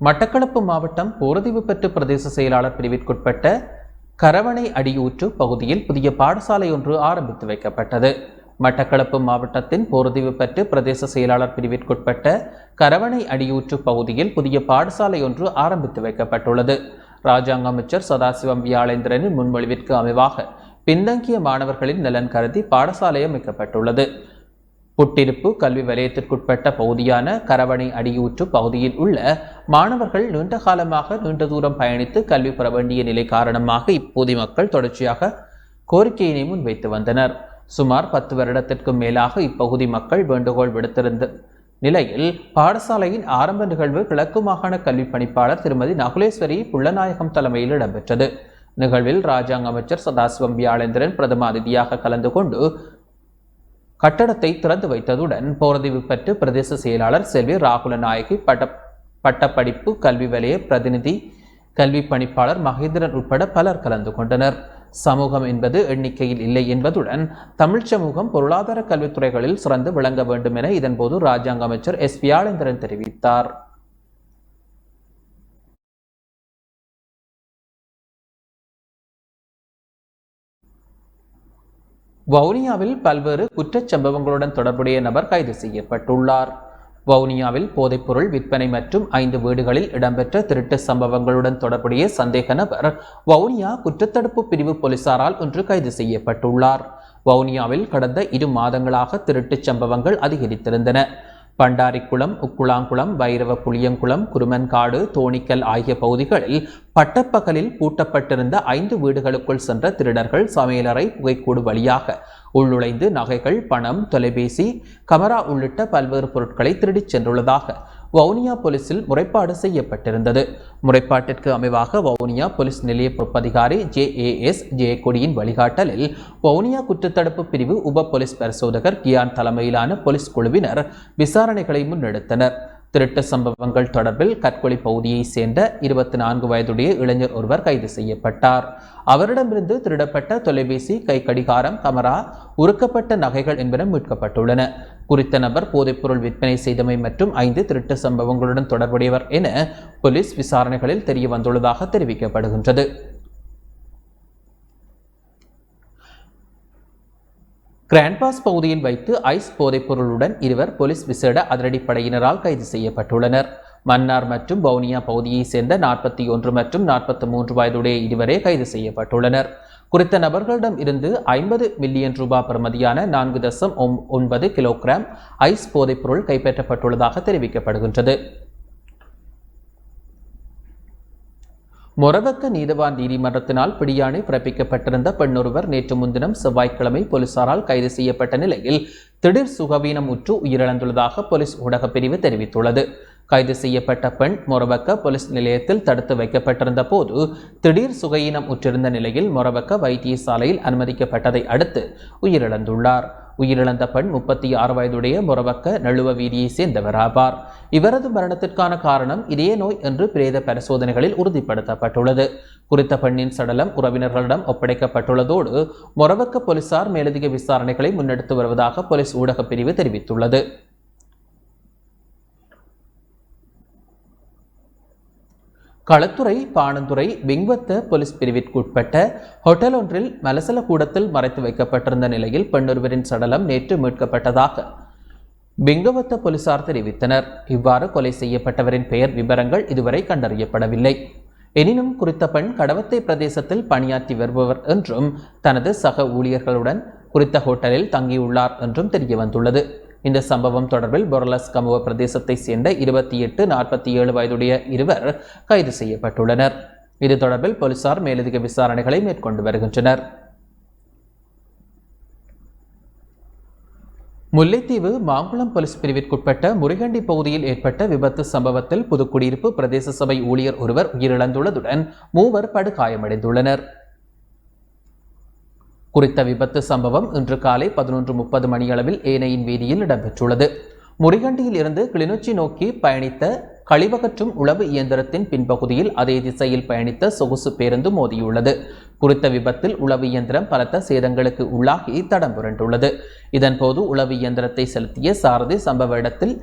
மட்டக்களப்பு மாவட்டம் போரதீவு பற்று பிரதேச செயலாளர் பிரிவிற்குட்பட்ட கரவணை அடியூற்று பகுதியில் புதிய பாடசாலை ஒன்று ஆரம்பித்து வைக்கப்பட்டது. மட்டக்களப்பு மாவட்டத்தின் போரதீவு பற்று பிரதேச செயலாளர் பிரிவிற்குட்பட்ட கரவணை அடியூற்று பகுதியில் புதிய பாடசாலை ஒன்று ஆரம்பித்து வைக்கப்பட்டுள்ளது. ராஜாங்க அமைச்சர் சதாசிவம் வியாழேந்திரனின் முன்மொழிவிற்கு அமைவாக பின்தங்கிய மாணவர்களின் நலன் கருதி பாடசாலை அமைக்கப்பட்டுள்ளது. புட்டிருப்பு கல்வி வலயத்திற்குட்பட்ட பகுதியான கரவணை அடியூற்று பகுதியில் உள்ள மாணவர்கள் நீண்ட காலமாக நீண்ட தூரம் பயணித்து கல்வி பெற வேண்டிய நிலை காரணமாக இப்போது மக்கள் தொடர்ச்சியாக கோரிக்கையினை முன்வைத்து வந்தனர். சுமார் 10 வருடத்திற்கும் மேலாக இப்பகுதி மக்கள் வேண்டுகோள் விடுத்திருந்த நிலையில் பாடசாலையின் ஆரம்ப நிகழ்வு கிழக்கு மாகாண கல்வி பணிப்பாளர் திருமதி நகுலேஸ்வரி புள்ளநாயகம் தலைமையில் இடம்பெற்றது. நிகழ்வில் ராஜாங்க அமைச்சர் சதாசிவம் வியாழேந்திரன் பிரதம அதிதியாக கலந்து கொண்டு கட்டடத்தை திறந்து வைத்ததுடன் போர்தீவு பெற்று பிரதேச செயலாளர் செல்வி ராகுல நாயகி பட்டப்படிப்பு கல்வி வலய பிரதிநிதி கல்வி பணிப்பாளர் மகேந்திரன் உட்பட பலர் கலந்து கொண்டனர். சமூகம் என்பது எண்ணிக்கையில் இல்லை என்பதுடன் தமிழ் சமூகம் பொருளாதார கல்வித்துறைகளில் சிறந்து விளங்க வேண்டும் என இதன்போது ராஜாங்க அமைச்சர் எஸ் வியாழேந்திரன் தெரிவித்தார். வவுனியாவில் பல்வேறு குற்றச் சம்பவங்களுடன் தொடர்புடைய நபர் கைது செய்யப்பட்டுள்ளார். வவுனியாவில் போதைப்பொருள் விற்பனை மற்றும் 5 வீடுகளில் இடம்பெற்ற திருட்டு சம்பவங்களுடன் தொடர்புடைய சந்தேக நபர் வவுனியா குற்றத்தடுப்பு பிரிவு போலீசாரால் இன்று கைது செய்யப்பட்டுள்ளார். வவுனியாவில் கடந்த 2 மாதங்களாக திருட்டுச் சம்பவங்கள் அதிகரித்திருந்தன. பண்டாரிக்குளம், உக்குளாங்குளம், வைரவ புளியங்குளம், குருமன்காடு, தோணிக்கல் ஆகிய பகுதிகளில் பட்டப்பகலில் பூட்டப்பட்டிருந்த 5 வீடுகளுக்குள் சென்ற திருடர்கள் சமையலறை புகைக்கூடு வழியாக உள்நுழைந்து நகைகள், பணம், தொலைபேசி, கமரா உள்ளிட்ட பல்வேறு பொருட்களை திருடிச் சென்றுள்ளதாக வவுனியா போலீசில் முறைப்பாடு செய்யப்பட்டிருந்தது. முறைப்பாட்டிற்கு அமைவாக வவுனியா போலீஸ் நிலைய பொறுப்பதிகாரி JAS ஜெயக்கொடியின் வழிகாட்டலில் வவுனியா குற்றத்தடுப்பு பிரிவு உப போலீஸ் பரிசோதகர் கியான் தலைமையிலான போலீஸ் குழுவினர் விசாரணைகளை முன்னெடுத்தனர். திருட்டு சம்பவங்கள் தொடர்பில் கற்கொலை பகுதியைச் சேர்ந்த 24 வயதுடைய இளைஞர் ஒருவர் கைது செய்யப்பட்டார். அவரிடமிருந்து திருடப்பட்ட தொலைபேசி, கைக்கடிகாரம், கமரா, உருக்கப்பட்ட நகைகள் என்பன மீட்கப்பட்டுள்ளன. குறித்த நபர் போதைப்பொருள் விற்பனை செய்தமை மற்றும் 5 திருட்டு சம்பவங்களுடன் தொடர்புடையவர் என போலீஸ் விசாரணைகளில் தெரிய வந்துள்ளதாக தெரிவிக்கப்படுகின்றது. கிராண்ட்பாஸ் பகுதியில் வைத்து ஐஸ் போதைப்பொருளுடன் 2 போலீஸ் விசேட அதிரடிப்படையினரால் கைது செய்யப்பட்டுள்ளனர். மன்னார் மற்றும் வவுனியா பகுதியைச் சேர்ந்த 41 மற்றும் 43 வயதுடைய 2 கைது செய்யப்பட்டுள்ளனர். குறித்த நபர்களிடம் இருந்து 50 மில்லியன் ரூபாய் பெறுமதியான 4.9 கிலோகிராம் ஐஸ் போதைப்பொருள் கைப்பற்றப்பட்டுள்ளதாக தெரிவிக்கப்படுகின்றது. மொரவக்க நீதவான் நீதிமன்றத்தினால் பிடியாணை பிறப்பிக்கப்பட்டிருந்த பெண்ணொருவர் நேற்று முன்தினம் செவ்வாய்க்கிழமை போலீசாரால் கைது செய்யப்பட்ட நிலையில் திடீர் சுகவீனம் உற்று உயிரிழந்துள்ளதாக போலீஸ் ஊடகப் பிரிவு தெரிவித்துள்ளது. கைது செய்யப்பட்ட பெண் மொரவக்க போலீஸ் நிலையத்தில் தடுத்து வைக்கப்பட்டிருந்த போது திடீர் சுகயீனம் உற்றிருந்த நிலையில் மொரவக்க வைத்தியசாலையில் அனுமதிக்கப்பட்டதை அடுத்து உயிரிழந்துள்ளார். உயிரிழந்த பெண் 36 வயதுடைய மொரவக்க நழுவ வீதியை சேர்ந்தவர் ஆவார். இவரது மரணத்திற்கான காரணம் இதய நோய் என்று பிரேத பரிசோதனைகளில் உறுதிப்படுத்தப்பட்டுள்ளது. குறித்த பெண்ணின் சடலம் உறவினர்களிடம் ஒப்படைக்கப்பட்டுள்ளதோடு மொரவக்க போலீசார் மேலதிக விசாரணைகளை முன்னெடுத்து வருவதாக போலீஸ் ஊடகப் பிரிவு தெரிவித்துள்ளது. களத்துறை பாணந்துறை விங்வத்த போலீஸ் பிரிவிற்குட்பட்ட ஹோட்டல் ஒன்றில் மலசல கூடத்தில் மறைத்து வைக்கப்பட்டிருந்த நிலையில் பெண்ணொருவரின் சடலம் நேற்று மீட்கப்பட்டதாக விங்கவத்த போலீசார் தெரிவித்தனர். இவ்வாறு கொலை செய்யப்பட்டவரின் பெயர் விவரங்கள் இதுவரை கண்டறியப்படவில்லை. எனினும் குறித்த பெண் கடவத்தை பிரதேசத்தில் பணியாற்றி வருபவர் என்றும் தனது சக ஊழியர்களுடன் குறித்த ஹோட்டலில் தங்கியுள்ளார் என்றும் தெரிய வந்துள்ளது. இந்த சம்பவம் தொடர்பில் பொரலஸ் கமுவ பிரதேசத்தை சேர்ந்த 28, 47 வயதுடைய 2 கைது செய்யப்பட்டுள்ளனர். இது தொடர்பில் போலீசார் மேலதிக விசாரணைகளை மேற்கொண்டு வருகின்றனர். முல்லைத்தீவு மாங்குளம் போலீஸ் பிரிவிற்குட்பட்ட முறிகண்டி பகுதியில் ஏற்பட்ட விபத்து சம்பவத்தில் புதுக்குடியிருப்பு பிரதேச சபை ஊழியர் ஒருவர் உயிரிழந்துள்ளதுடன் 3 படுகாயமடைந்துள்ளனர். குறித்த விபத்து சம்பவம் இன்று காலை 11:30 மணியளவில் ஏனையின் வீதியில் இடம்பெற்றுள்ளது. முறிகண்டியில் இருந்து கிளிநொச்சி நோக்கி பயணித்த கழிவகற்றும் உளவு இயந்திரத்தின் பின்பகுதியில் அதே திசையில் பயணித்த சொகுசு பேருந்து மோதியுள்ளது. குறித்த விபத்தில் உளவு இயந்திரம் பலத்த சேதங்களுக்கு உள்ளாகி தடம் புரண்டுள்ளது. இதன்போது உளவு இயந்திரத்தை செலுத்திய சாரதி சம்பவ இடத்தில்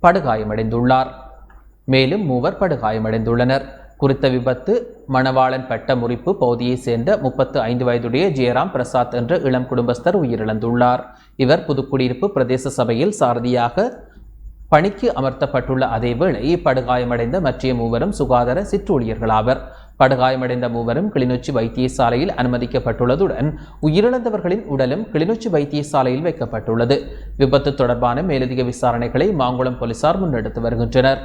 படுகாயமடைந்துள்ளார். மேலும் 3 படுகாயமடைந்துள்ளனர். குறித்த விபத்து மணவாளன் பட்ட முறிப்பு பகுதியை சேர்ந்த 35 வயதுடைய ஜெயராம் பிரசாத் என்ற இளம் குடும்பஸ்தர் உயிரிழந்துள்ளார். இவர் புதுக்குடியிருப்பு பிரதேச சபையில் சாரதியாக பணிக்கு அமர்த்தப்பட்டுள்ள அதேவேளை படுகாயமடைந்த மற்ற 3 சுகாதார சிற்றூழியர்களாவர். படுகாயமடைந்த 3 கிளிநொச்சி வைத்தியசாலையில் அனுமதிக்கப்பட்டுள்ளதுடன் உயிரிழந்தவர்களின் உடலும் கிளிநொச்சி வைத்தியசாலையில் வைக்கப்பட்டுள்ளது. விபத்து தொடர்பான மேலதிக விசாரணைகளை மாங்குளம் போலீசார் முன்னெடுத்து வருகின்றனர்.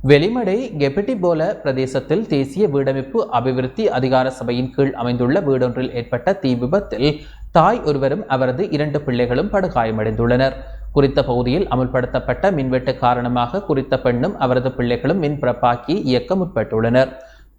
வெளிமடை கெபிட்டிபோல பிரதேசத்தில் தேசிய வீடமைப்பு அபிவிருத்தி அதிகார சபையின் கீழ் அமைந்துள்ள வீடொன்றில் ஏற்பட்ட தீ விபத்தில் தாய் ஒருவரும் அவரது 2 பிள்ளைகளும் படுகாயமடைந்துள்ளனர். குறித்த பகுதியில் அமுல்படுத்தப்பட்ட மின்வெட்டு காரணமாக குறித்த பெண்ணும் அவரது பிள்ளைகளும் மின்பிறப்பாக்கி இயக்க முற்பட்டுள்ளனர்.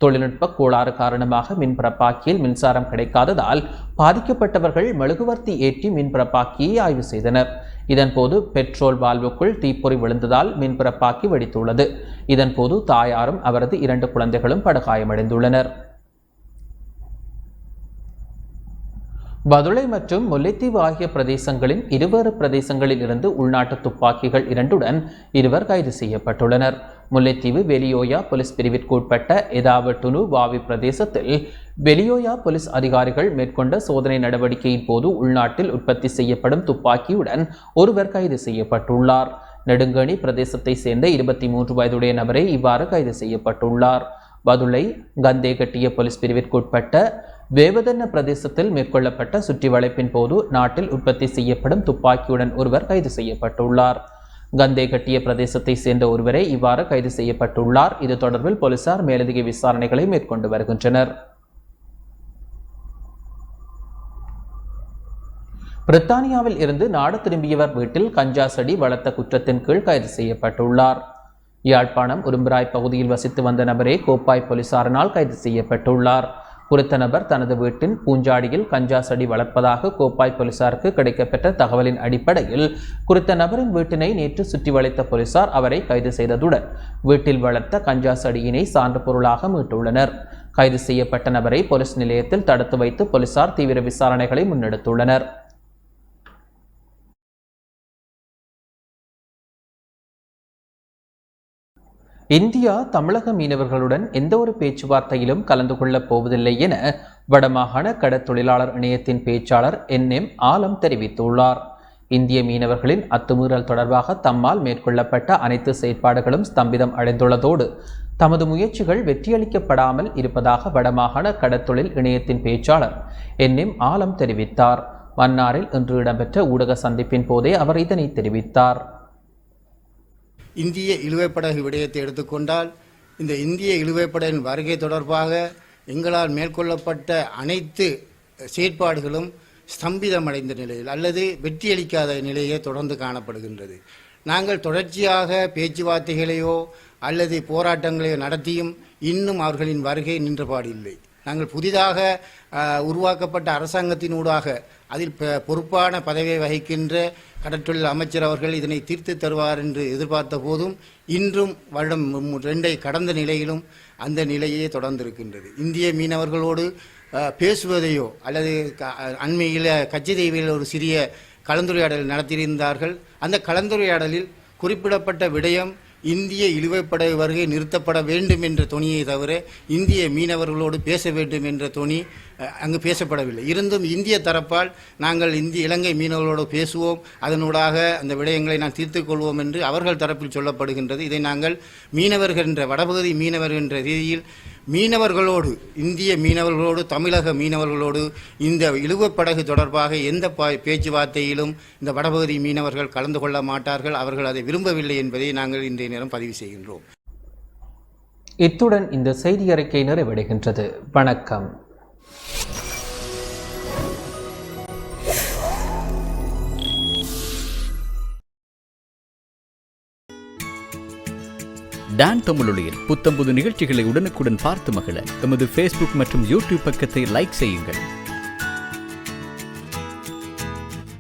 தொழில்நுட்ப கோளாறு காரணமாக மின்பிறப்பாக்கியில் மின்சாரம் கிடைக்காததால் பாதிக்கப்பட்டவர்கள் மெழுகுவர்த்தி ஏற்றி மின்பிறப்பாக்கியை ஆய்வு செய்தனர். இதன்போது பெட்ரோல் வால்வுக்குள் தீப்பொறி விழுந்ததால் மின்பிறப்பாக்கி வெடித்துள்ளது. இதன்போது தாயாரும் அவரது 2 குழந்தைகளும் படுகாயமடைந்துள்ளனர். பதுளை மற்றும் முல்லைத்தீவு ஆகிய பிரதேசங்களின் இருவேறு பிரதேசங்களில் இருந்து உள்நாட்டு துப்பாக்கிகள் 2உடன் 2 கைது செய்யப்பட்டுள்ளனர். முல்லைத்தீவு வெலியோயா போலீஸ் பிரிவிற்குட்பட்ட எதாவட்டுனு வாவி பிரதேசத்தில் வெலியோயா போலீஸ் அதிகாரிகள் மேற்கொண்ட சோதனை நடவடிக்கையின் போது உள்நாட்டில் உற்பத்தி செய்யப்படும் துப்பாக்கியுடன் 1 கைது செய்யப்பட்டுள்ளார். நெடுங்கணி பிரதேசத்தை சேர்ந்த 23 வயதுடைய நபரே இவ்வாறு கைது செய்யப்பட்டுள்ளார். பதுளை கந்தேகட்டிய போலீஸ் பிரிவிற்குட்பட்ட வேவதன்ன பிரதேசத்தில் மேற்கொள்ளப்பட்ட சுற்றி வளைப்பின் போது நாட்டில் உற்பத்தி செய்யப்படும் துப்பாக்கியுடன் 1 கைது செய்யப்பட்டுள்ளார். கந்தேகட்டிய பிரதேசத்தை சேர்ந்த ஒருவரே இவ்வாறு கைது செய்யப்பட்டுள்ளார். இது தொடர்பில் போலீசார் மேலதிக விசாரணைகளை மேற்கொண்டு வருகின்றனர். பிரித்தானியாவில் இருந்து நாடு திரும்பியவர் வீட்டில் கஞ்சா செடி வளர்த்த குற்றத்தின் கீழ் கைது செய்யப்பட்டுள்ளார். யாழ்ப்பாணம் உரும்பிராய் பகுதியில் வசித்து வந்த நபரே கோப்பாய் போலீசாரினால் கைது செய்யப்பட்டுள்ளார். குறித்த நபர் தனது வீட்டின் பூஞ்சாடியில் கஞ்சா செடி வளர்ப்பதாக கோப்பாய் போலீசாருக்கு கிடைக்கப்பெற்ற தகவலின் அடிப்படையில் குறித்த நபரின் வீட்டினை நேற்று சுற்றி வளைத்த போலீசார் அவரை கைது செய்ததுடன் வீட்டில் வளர்த்த கஞ்சா செடியினை சான்று பொருளாக மீட்டுள்ளனர். கைது செய்யப்பட்ட நபரை போலீஸ் நிலையத்தில் தடுத்து வைத்து போலீசார் தீவிர விசாரணைகளை முன்னெடுத்துள்ளனர். இந்தியா தமிழக மீனவர்களுடன் எந்த ஒரு பேச்சுவார்த்தையிலும் கலந்து கொள்ளப் போவதில்லை என வடமாகாண கடற்தொழிலாளர் இணையத்தின் பேச்சாளர் NM ஆலம் தெரிவித்துள்ளார். இந்திய மீனவர்களின் அத்துமீறல் தொடர்பாக தம்மால் மேற்கொள்ளப்பட்ட அனைத்து செயற்பாடுகளும் ஸ்தம்பிதம் அடைந்துள்ளதோடு தமது முயற்சிகள் வெற்றியளிக்கப்படாமல் இருப்பதாக வடமாகாண கடற்தொழில் இணையத்தின் பேச்சாளர் NM ஆலம் தெரிவித்தார். மன்னாரில் இன்று இடம்பெற்ற ஊடக சந்திப்பின் போதே அவர் இதனை தெரிவித்தார். இந்திய இழுவைப்படகு விடயத்தை எடுத்துக்கொண்டால் இந்த இந்திய இழுவைப்படகின் வருகை தொடர்பாக எங்களால் மேற்கொள்ளப்பட்ட அனைத்து செயற்பாடுகளும் ஸ்தம்பிதமடைந்த நிலையில் அல்லது வெற்றியளிக்காத நிலையே தொடர்ந்து காணப்படுகின்றது. நாங்கள் தொடர்ச்சியாக பேச்சுவார்த்தைகளையோ அல்லது போராட்டங்களையோ நடத்தியும் இன்னும் அவர்களின் வருகை நின்றபாடில்லை. நாங்கள் புதிதாக உருவாக்கப்பட்ட அரசாங்கத்தினூடாக அதில் பொறுப்பான பதவியை வகிக்கின்ற கடற்றொழில் அமைச்சர் அவர்கள் இதனை தீர்த்து தருவார் என்று எதிர்பார்த்த போதும் இன்றும் வருடம் 2 கடந்த நிலையிலும் அந்த நிலையே தொடர்ந்திருக்கின்றது. இந்திய மீனவர்களோடு பேசுவதையோ அல்லது அண்மையில் கச்சதீவில் ஒரு சிறிய கலந்துரையாடல் நடத்தியிருந்தார்கள். அந்த கலந்துரையாடலில் குறிப்பிடப்பட்ட விடயம் இந்திய இழுவைப்படகு வருகை நிறுத்தப்பட வேண்டும் என்ற தொனியை தவிர இந்திய மீனவர்களோடு பேச வேண்டும் என்ற தொனி அங்கு பேசப்படவில்லை. இருந்தும் இந்திய தரப்பால் நாங்கள் இலங்கை மீனவர்களோடு பேசுவோம், அதனூடாக அந்த விடயங்களை நான் தீர்த்துக் கொள்வோம் என்று அவர்கள் தரப்பில் சொல்லப்படுகின்றது. இதை நாங்கள் மீனவர்கள் என்ற வடபகுதி மீனவர்கள் என்ற ரீதியில் மீனவர்களோடு இந்திய மீனவர்களோடு தமிழக மீனவர்களோடு இந்த இழுவைப்படகு தொடர்பாக எந்த பேச்சுவார்த்தையிலும் இந்த வடபகுதி மீனவர்கள் கலந்து கொள்ள மாட்டார்கள். அவர்கள் அதை விரும்பவில்லை என்பதை நாங்கள் இன்றைய நேரம் பதிவு செய்கின்றோம். இத்துடன் இந்த செய்தி அறிக்கை நிறைவடைகின்றது. வணக்கம். டான் தமிழொலியில் புத்தம்புது நிகழ்ச்சிகளை உடனுக்குடன் பார்த்து மகிழ எமது ஃபேஸ்புக் மற்றும் யூடியூப் பக்கத்தை லைக் செய்யுங்கள்.